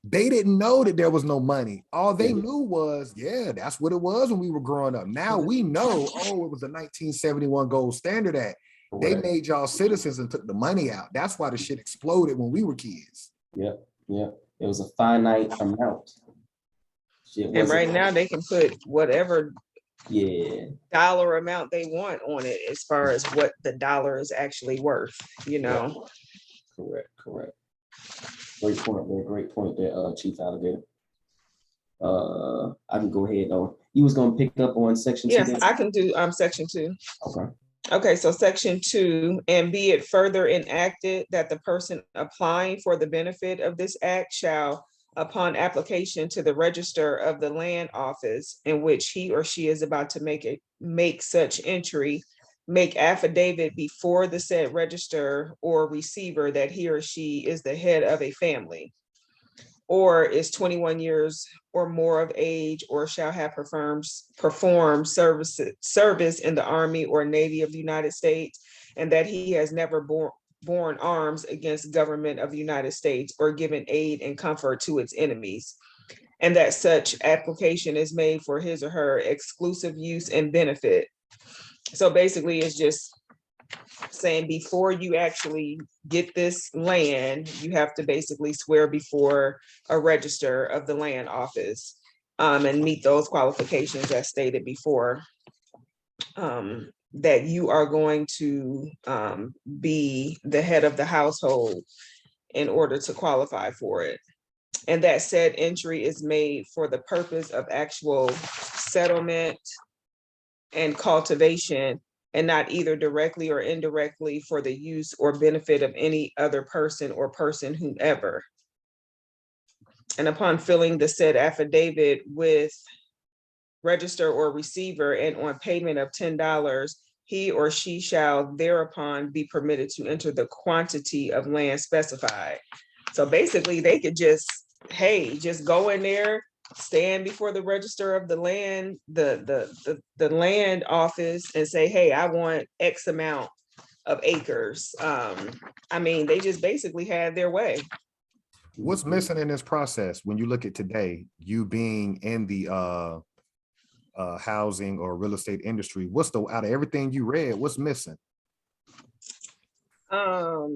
They didn't know that there was no money. All they knew was, yeah, that's what it was when we were growing up. Now we know, oh, it was the 1971 Gold Standard Act. They made y'all citizens and took the money out. That's why the shit exploded when we were kids. Yep. It was a finite amount. Shit And wasn't. right now they can put whatever Yeah, dollar amount they want on it as far as what the dollar is actually worth, you know? correct. Great point there, Chief Alligator. I can go ahead though. You was gonna pick up on section 2? Yes, I can do section 2. Okay. Okay, so section 2, and be it further enacted that the person applying for the benefit of this act shall, upon application to the register of the land office in which he or she is about to make such entry, make affidavit before the said register or receiver that he or she is the head of a family, or is 21 years or more of age, or shall have performed service in the Army or Navy of the United States, and that he has never borne arms against government of the United States or given aid and comfort to its enemies, and that such application is made for his or her exclusive use and benefit. So basically, it's just saying before you actually get this land, you have to basically swear before a register of the land office and meet those qualifications as stated before, that you are going to be the head of the household in order to qualify for it. And that said entry is made for the purpose of actual settlement and cultivation, and not either directly or indirectly for the use or benefit of any other person or person whomever. And upon filling the said affidavit with register or receiver and on payment of $10, he or she shall thereupon be permitted to enter the quantity of land specified. So basically they could just, hey, just go in there, stand before the register of the land, the land office, and say, hey, I want X amount of acres. I mean, they just basically had their way. What's missing in this process when you look at today, you being in the housing or real estate industry? What's the, out of everything you read, what's missing? Not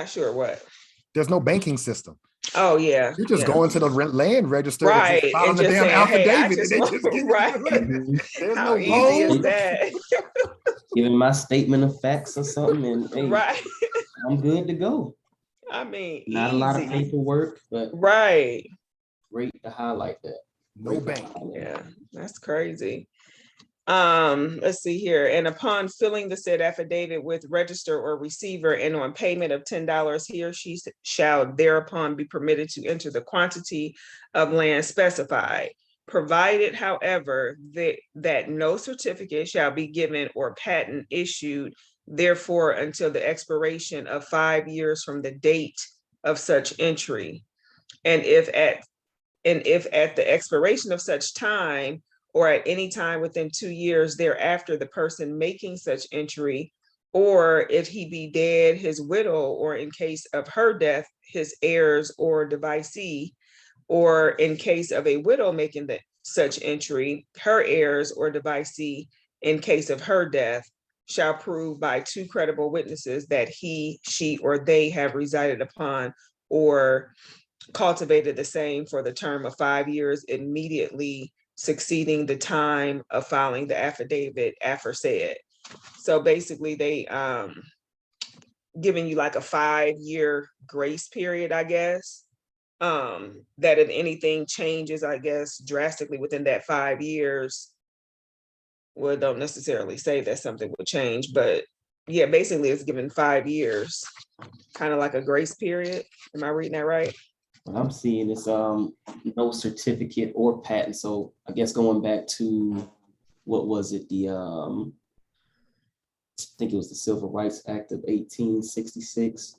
sure what. There's no banking system. Oh yeah, You just go into the land register, right, and just file and the just damn saying, hey, I affidavit, just and they want, just give you right. the land. There's How no easy loan. is that? Giving my statement of facts or something, and hey, Right. I'm good to go. I mean, Not easy. a lot of paperwork, but right. great to highlight that. No bank. Yeah, that's crazy. Let's see here. And upon filling the said affidavit with register or receiver and on payment of $10, he or she shall thereupon be permitted to enter the quantity of land specified, provided, however, that no certificate shall be given or patent issued therefore until the expiration of 5 years from the date of such entry. And if at the expiration of such time, or at any time within 2 years thereafter, the person making such entry, or if he be dead, his widow, or in case of her death, his heirs or devicee, or in case of a widow making such entry, her heirs or devicee, in case of her death, shall prove by 2 credible witnesses that he, she, or they have resided upon or cultivated the same for the term of 5 years immediately succeeding the time of filing the affidavit aforesaid. So basically they giving you like a 5-year grace period, I guess, that if anything changes, I guess, drastically within that 5 years, well, don't necessarily say that something would change, but yeah, basically it's given 5 years, kind of like a grace period. Am I reading that right? What I'm seeing is no certificate or patent. So I guess going back to what was it, the I think it was the Civil Rights Act of 1866,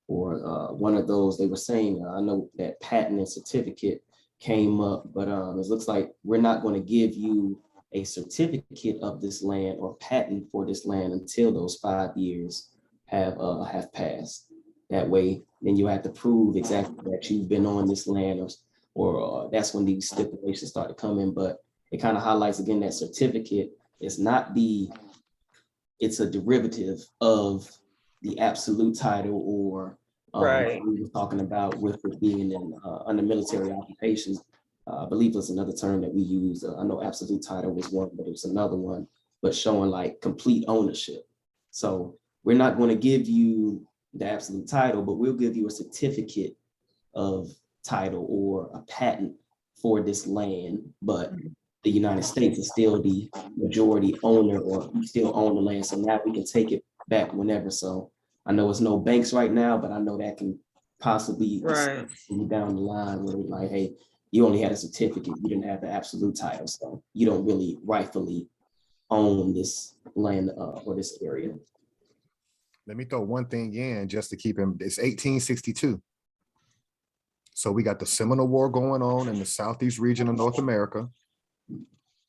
or one of those. They were saying, I know that patent and certificate came up, but it looks like we're not going to give you a certificate of this land or patent for this land until those 5 years have passed. That way, then you have to prove exactly that you've been on this land, or that's when these stipulations start to come in. But it kind of highlights again that certificate is not it's a derivative of the absolute title, or right. we were talking about with it being in under military occupations. I believe it was another term that we use. I know absolute title was one, but it was another one, but showing like complete ownership. So we're not going to give you the absolute title, but we'll give you a certificate of title or a patent for this land, but the United States is still the majority owner, or we still own the land. So now we can take it back whenever. So I know it's no banks right now, but I know that can possibly Right. down the line where they're like, hey, you only had a certificate, you didn't have the absolute title, so you don't really rightfully own this land or this area. Let me throw one thing in just to keep him. It's 1862. So we got the Seminole War going on in the southeast region of North America.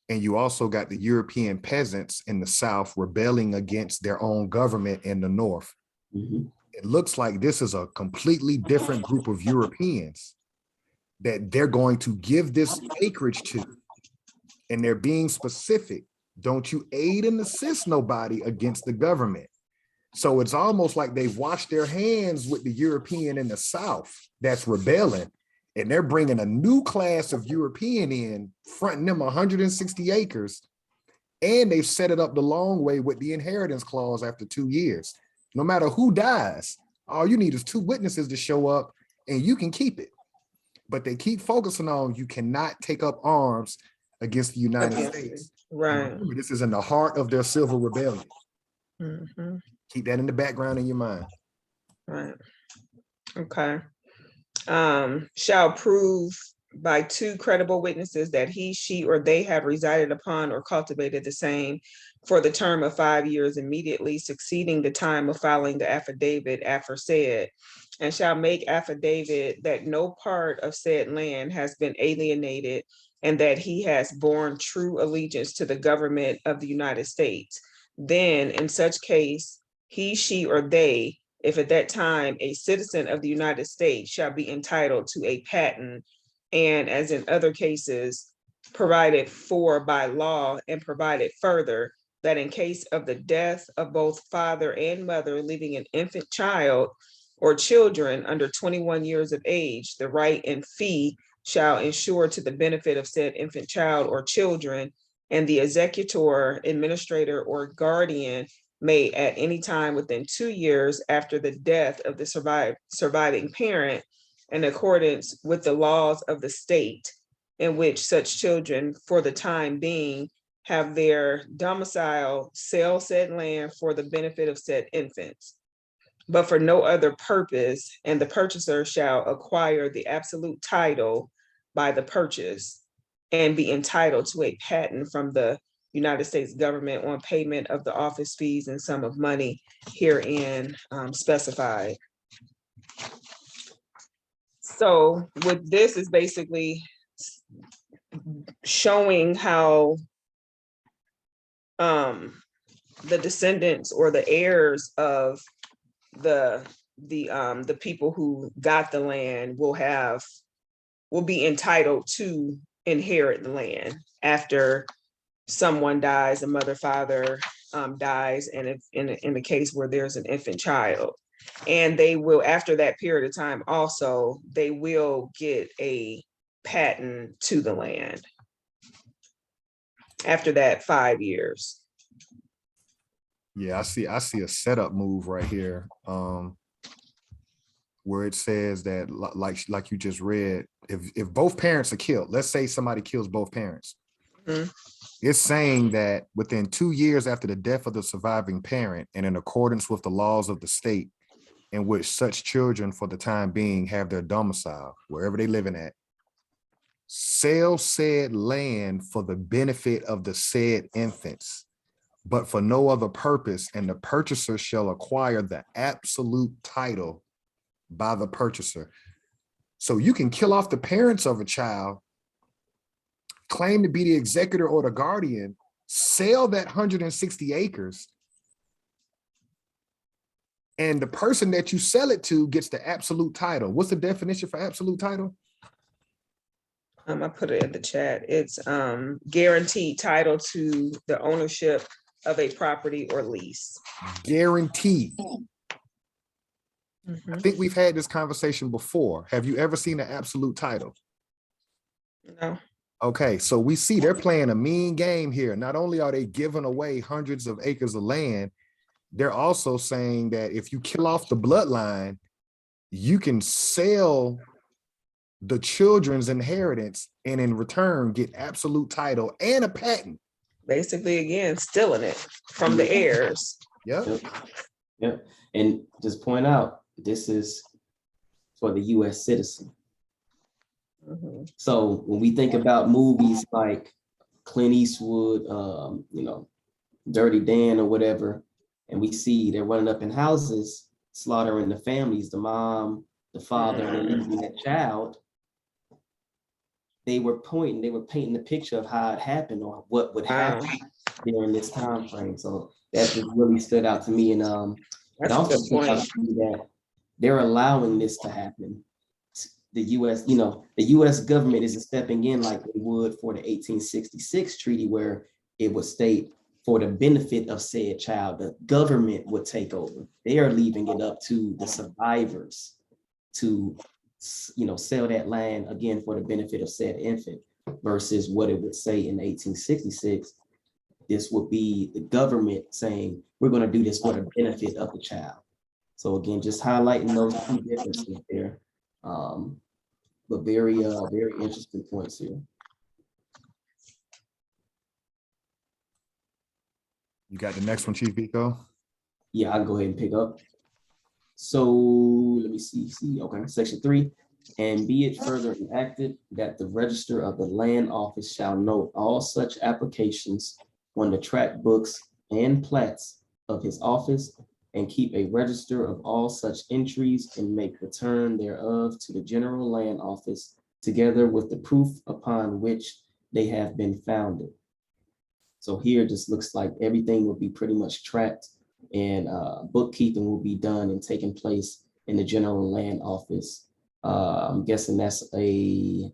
And you also got the European peasants in the South rebelling against their own government in the North. It looks like this is a completely different group of Europeans that they're going to give this acreage to. And they're being specific. Don't you aid and assist nobody against the government. So it's almost like they've washed their hands with the European in the South that's rebelling, and they're bringing a new class of European in, fronting them 160 acres, and they've set it up the long way with the inheritance clause after 2 years. No matter who dies, all you need is 2 witnesses to show up and you can keep it. But they keep focusing on you cannot take up arms against the United States. Right. Remember, this is in the heart of their civil rebellion. Mm-hmm. Keep that in the background in your mind. Right. Okay. Shall prove by 2 credible witnesses that he, she, or they have resided upon or cultivated the same for the term of 5 years immediately succeeding the time of filing the affidavit aforesaid, and shall make affidavit that no part of said land has been alienated and that he has borne true allegiance to the government of the United States. Then in such case, he, she, or they, if at that time a citizen of the United States, shall be entitled to a patent, and as in other cases, provided for by law, and provided further that in case of the death of both father and mother leaving an infant child or children under 21 years of age, the right and fee shall ensure to the benefit of said infant child or children, and the executor, administrator, or guardian may at any time within 2 years after the death of the surviving parent, in accordance with the laws of the state in which such children for the time being have their domicile, sell said land for the benefit of said infants, but for no other purpose, and the purchaser shall acquire the absolute title by the purchase and be entitled to a patent from the United States government on payment of the office fees and sum of money herein specified. So with this is basically showing how the descendants or the heirs of the people who got the land will be entitled to inherit the land after someone dies, a mother, father dies, and if in the case where there's an infant child. And they will, after that period of time also, they will get a patent to the land after that 5 years. Yeah, I see a setup move right here, where it says that like you just read, if both parents are killed, let's say somebody kills both parents, it's saying that within 2 years after the death of the surviving parent, and in accordance with the laws of the state in which such children for the time being have their domicile, wherever they living at, sell said land for the benefit of the said infants, but for no other purpose, and the purchaser shall acquire the absolute title by the purchaser. So you can kill off the parents of a child, claim to be the executor or the guardian, sell that 160 acres, and the person that you sell it to gets the absolute title. What's the definition for absolute title? I put it in the chat. It's guaranteed title to the ownership of a property or lease. Guaranteed. I think we've had this conversation before. Have you ever seen an absolute title? No. Okay, so we see they're playing a mean game here. Not only are they giving away hundreds of acres of land, they're also saying that if you kill off the bloodline, you can sell the children's inheritance and in return get absolute title and a patent. Basically, again, stealing it from the heirs. Yep. Yep. And just point out, this is for the US citizen. Mhm. So when we think about movies like Clint Eastwood, Dirty Dan or whatever, and we see they're running up in houses, slaughtering the families, the mom, the father, and then leaving that child, they were painting the picture of how it happened or what would happen during this time frame. So that just really stood out to me. And it That's a also good stood out point. to me that they're allowing this to happen. The US, the US government isn't stepping in like they would for the 1866 treaty, where it would state for the benefit of said child, the government would take over. They are leaving it up to the survivors to, sell that land again for the benefit of said infant, versus what it would say in 1866. This would be the government saying, we're going to do this for the benefit of the child. So again, just highlighting those two differences there. But very interesting points here. You got the next one, Chief BIKO? Yeah, I'll go ahead and pick up. So let me see. Okay, section 3. And be it further enacted that the register of the land office shall note all such applications on the tract books and plats of his office, and keep a register of all such entries, and make return thereof to the general land office, together with the proof upon which they have been founded. So here it just looks like everything will be pretty much tracked, and bookkeeping will be done and taking place in the general land office. I'm guessing that's a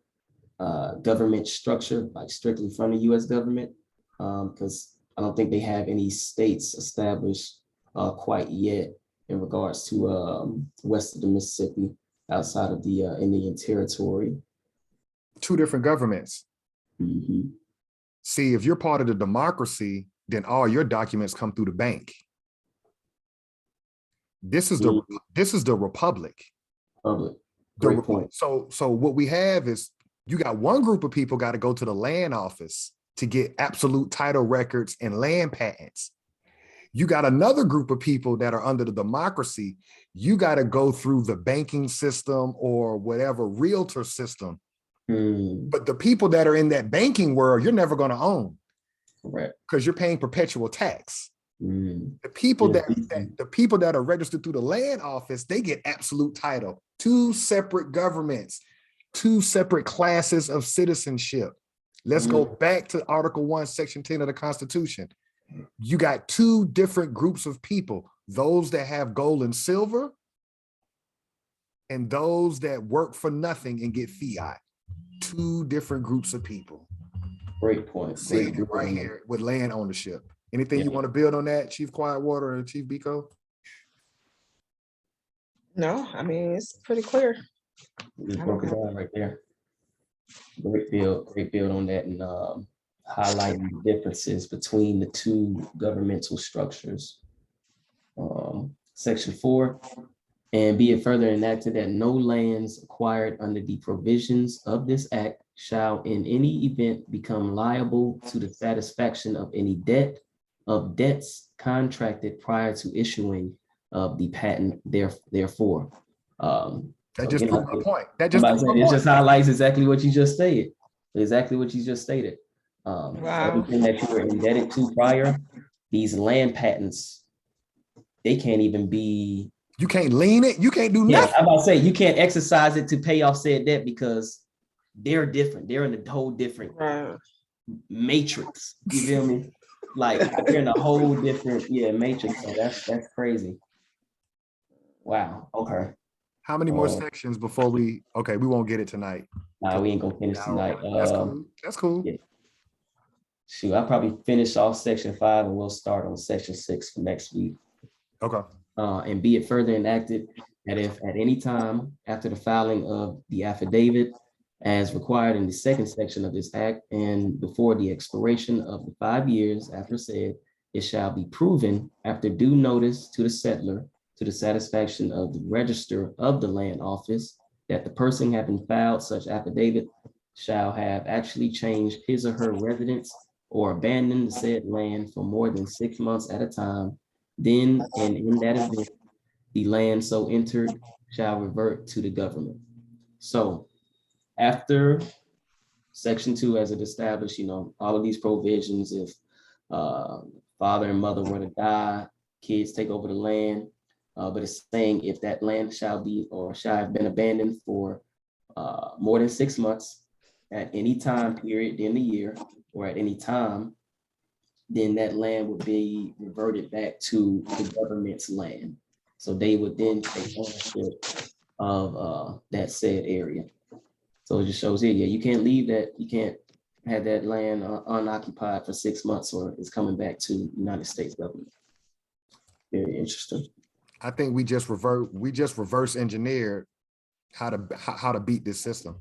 government structure, like strictly from the US government, because I don't think they have any states established quite yet in regards to west of the Mississippi, outside of the Indian Territory. Two different governments. Mm-hmm. See, if you're part of the democracy, then all your documents come through the bank. This is the republic. Public. Great point. So what we have is, you got one group of people got to go to the land office to get absolute title records and land patents. You got another group of people that are under the democracy. You got to go through the banking system or whatever realtor system. But the people that are in that banking world, you're never going to own. Correct. Because you're paying perpetual tax. The people that are registered through the land office, they get absolute title. Two separate governments, two separate classes of citizenship. Let's go back to Article 1, Section 10 of the Constitution. You got two different groups of people, those that have gold and silver, and those that work for nothing and get fiat. Two different groups of people. Great point. See it right here with land ownership. Anything you want to build on that, Chief Quietwater or Chief BIKO? No, I mean, it's pretty clear. You broke it down right there. Great build on that, and highlighting the differences between the two governmental structures. Section 4, and be it further enacted that no lands acquired under the provisions of this act shall in any event become liable to the satisfaction of any debts contracted prior to issuing of the patent therefore. That just proved my point. It just highlights exactly what you just stated. Wow. Everything that you were indebted to prior, these land patents, they can't even be. You can't lien it. You can't do nothing. I'm about to say, you can't exercise it to pay off said debt because they're different. They're in a whole different matrix. You feel me? Like they're in a whole different matrix. So that's crazy. Wow. Okay. How many more sections before we? Okay, we won't get it tonight. Nah, we ain't gonna finish tonight. That's cool. Yeah. Shoot, I'll probably finish off section 5 and we'll start on section 6 for next week. Okay. And be it further enacted that if at any time after the filing of the affidavit as required in the second section of this act, and before the expiration of the 5 years after said, it shall be proven after due notice to the settler to the satisfaction of the register of the land office that the person having filed such affidavit shall have actually changed his or her residence or abandoned the said land for more than 6 months at a time, then and in that event, the land so entered shall revert to the government. So after Section 2, as it established, all of these provisions, if father and mother were to die, kids take over the land, but it's saying if that land shall be or shall have been abandoned for more than 6 months at any time period in the year or at any time, then that land would be reverted back to the government's land. So they would then take ownership of that said area. So it just shows here, yeah, you can't leave that, you can't have that land unoccupied for 6 months or it's coming back to United States government. Very interesting. I think we just reverse engineered how to beat this system.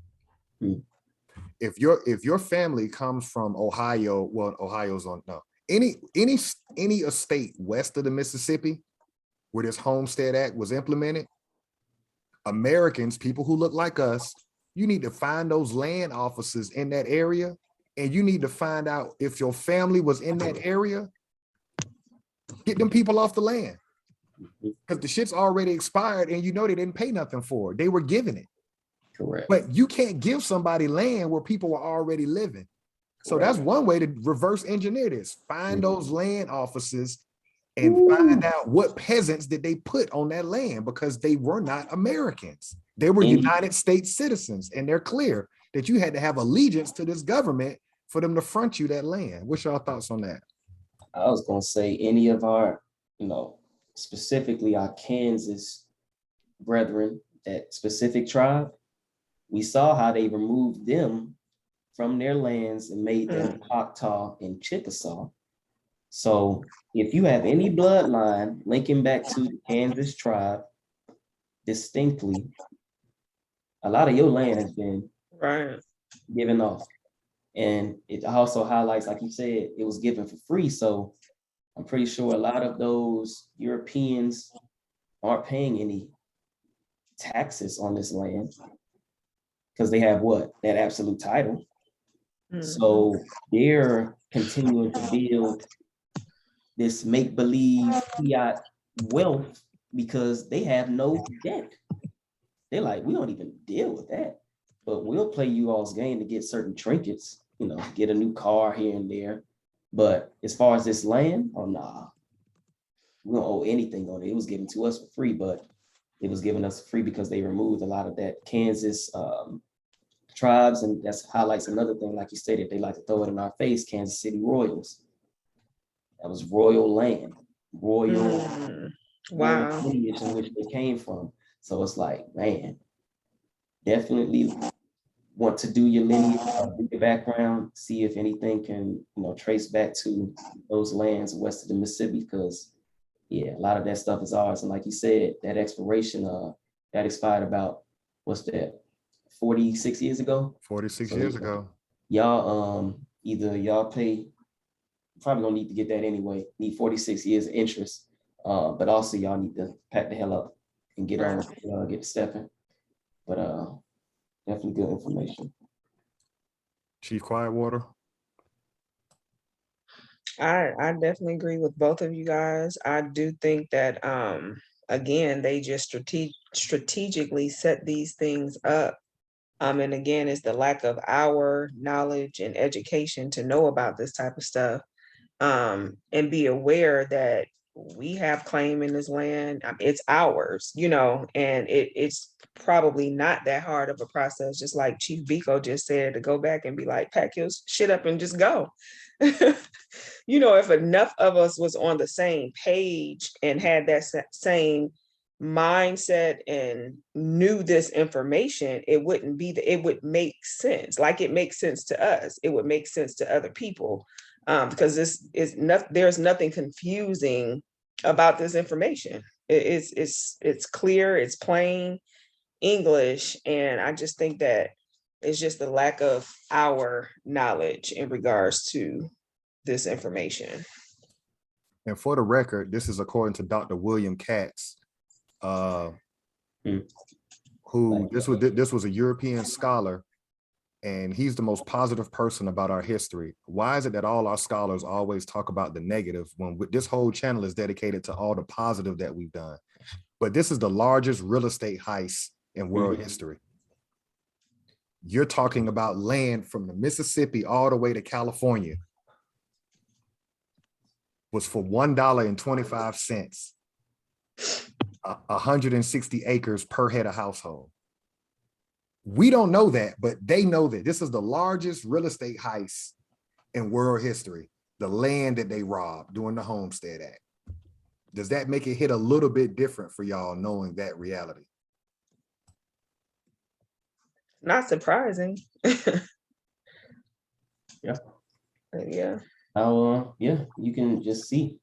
Hmm. If your family comes from Ohio, well, Ohio's on no any estate west of the Mississippi where this Homestead Act was implemented, Americans, people who look like us, you need to find those land offices in that area, and you need to find out if your family was in that area, get them people off the land. Because the shit's already expired and they didn't pay nothing for it. They were given it. Correct. But you can't give somebody land where people were already living. So that's one way to reverse engineer this. Find those land offices and find out what peasants did they put on that land, because they were not Americans. They were United States citizens, and they're clear that you had to have allegiance to this government for them to front you that land. What's your thoughts on that? I was going to say any of our, specifically our Kansas brethren, that specific tribe, we saw how they removed them from their lands and made them Choctaw and Chickasaw. So if you have any bloodline linking back to the Kansas tribe distinctly, a lot of your land has been given off. And it also highlights, like you said, it was given for free. So I'm pretty sure a lot of those Europeans aren't paying any taxes on this land because they have that absolute title. So they're continuing to build this make-believe fiat wealth because they have no debt. They're like, we don't even deal with that, but we'll play you all's game to get certain trinkets, get a new car here and there. But as far as this land, oh nah, we don't owe anything on it. It was given to us for free, but it was given us for free because they removed a lot of that Kansas tribes, and that highlights another thing, like you stated, they like to throw it in our face, Kansas City Royals. That was royal land, royal lineage in which they came from. So it's like, man, definitely want to do your lineage, do your background, see if anything can, trace back to those lands west of the Mississippi, because yeah, a lot of that stuff is ours. And like you said, that expiration, that expired about, what's that, 46 years ago? 46 years ago. Y'all, either y'all pay, probably gonna need to get that anyway, need 46 years of interest, but also y'all need to pack the hell up and get on, get to stepping. But definitely good information. Chief Quietwater. I definitely agree with both of you guys. I do think that again, they just strategically set these things up. And again, it's the lack of our knowledge and education to know about this type of stuff, and be aware that we have claim in this land. It's ours, and it's probably not that hard of a process, just like Chief BIKO just said, to go back and be like, pack your shit up and just go. If enough of us was on the same page and had that same mindset and knew this information, it wouldn't be it would make sense. Like it makes sense to us, it would make sense to other people, because this is there's nothing confusing about this information. It's clear, it's plain English, and I just think that It's just the lack of our knowledge in regards to this information. And for the record, this is according to Dr. William Katz, who this was a European scholar, and he's the most positive person about our history. Why is it that all our scholars always talk about the negative when this whole channel is dedicated to all the positive that we've done? But this is the largest real estate heist in world history. You're talking about land from the Mississippi all the way to California was for $1.25, 160 acres per head of household. We don't know that, but they know that this is the largest real estate heist in world history, the land that they robbed during the Homestead Act. Does that make it hit a little bit different for y'all knowing that reality? Not surprising. Yeah. Yeah. Yeah, you can just see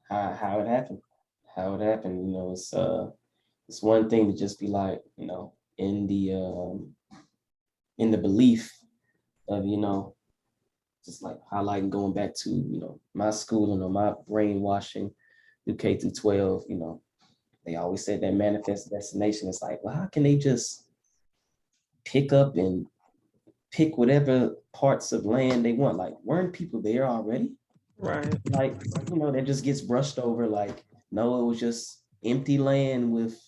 how it happened. How it happened. You know, it's one thing to just be like, you know, in the belief of, you know, just like highlighting, going back to, you know, my schooling or my brainwashing through K through 12, you know, they always said that manifest destination. It's like, well, how can they just pick up and pick whatever parts of land they want? Like, weren't people there already? Right. Like, you know, that just gets brushed over. Like, no, it was just empty land with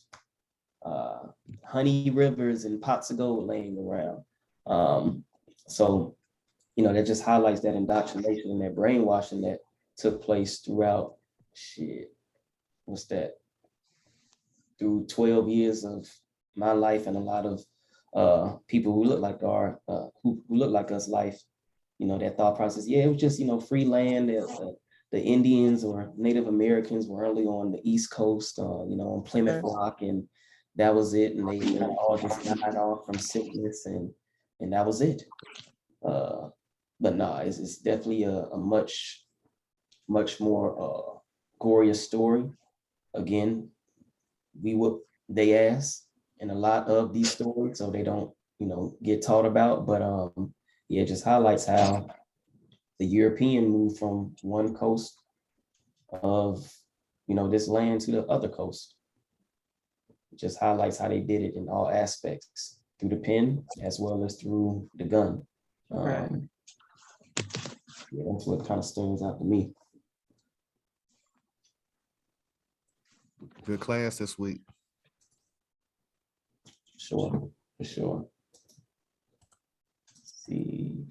honey rivers and pots of gold laying around. So, you know, that just highlights that indoctrination and that brainwashing that took place throughout, through 12 years of my life and a lot of people who look like who look like us life. You know, that thought process. Yeah, it was just, you know, free land. The Indians or Native Americans were only on the East Coast, you know, on Plymouth Rock, and that was it. And they all just died off from sickness, and that was it. But no, it's definitely a much more glorious story. Again, we whoop they ass in a lot of these stories, so they don't, you know, get taught about. But yeah, it just highlights how the European moved from one coast of, you know, this land to the other coast. It just highlights how they did it in all aspects, through the pen as well as through the gun. Right. Yeah, that's what kind of stands out to me. Good class this week. Sure, for sure. Let's see.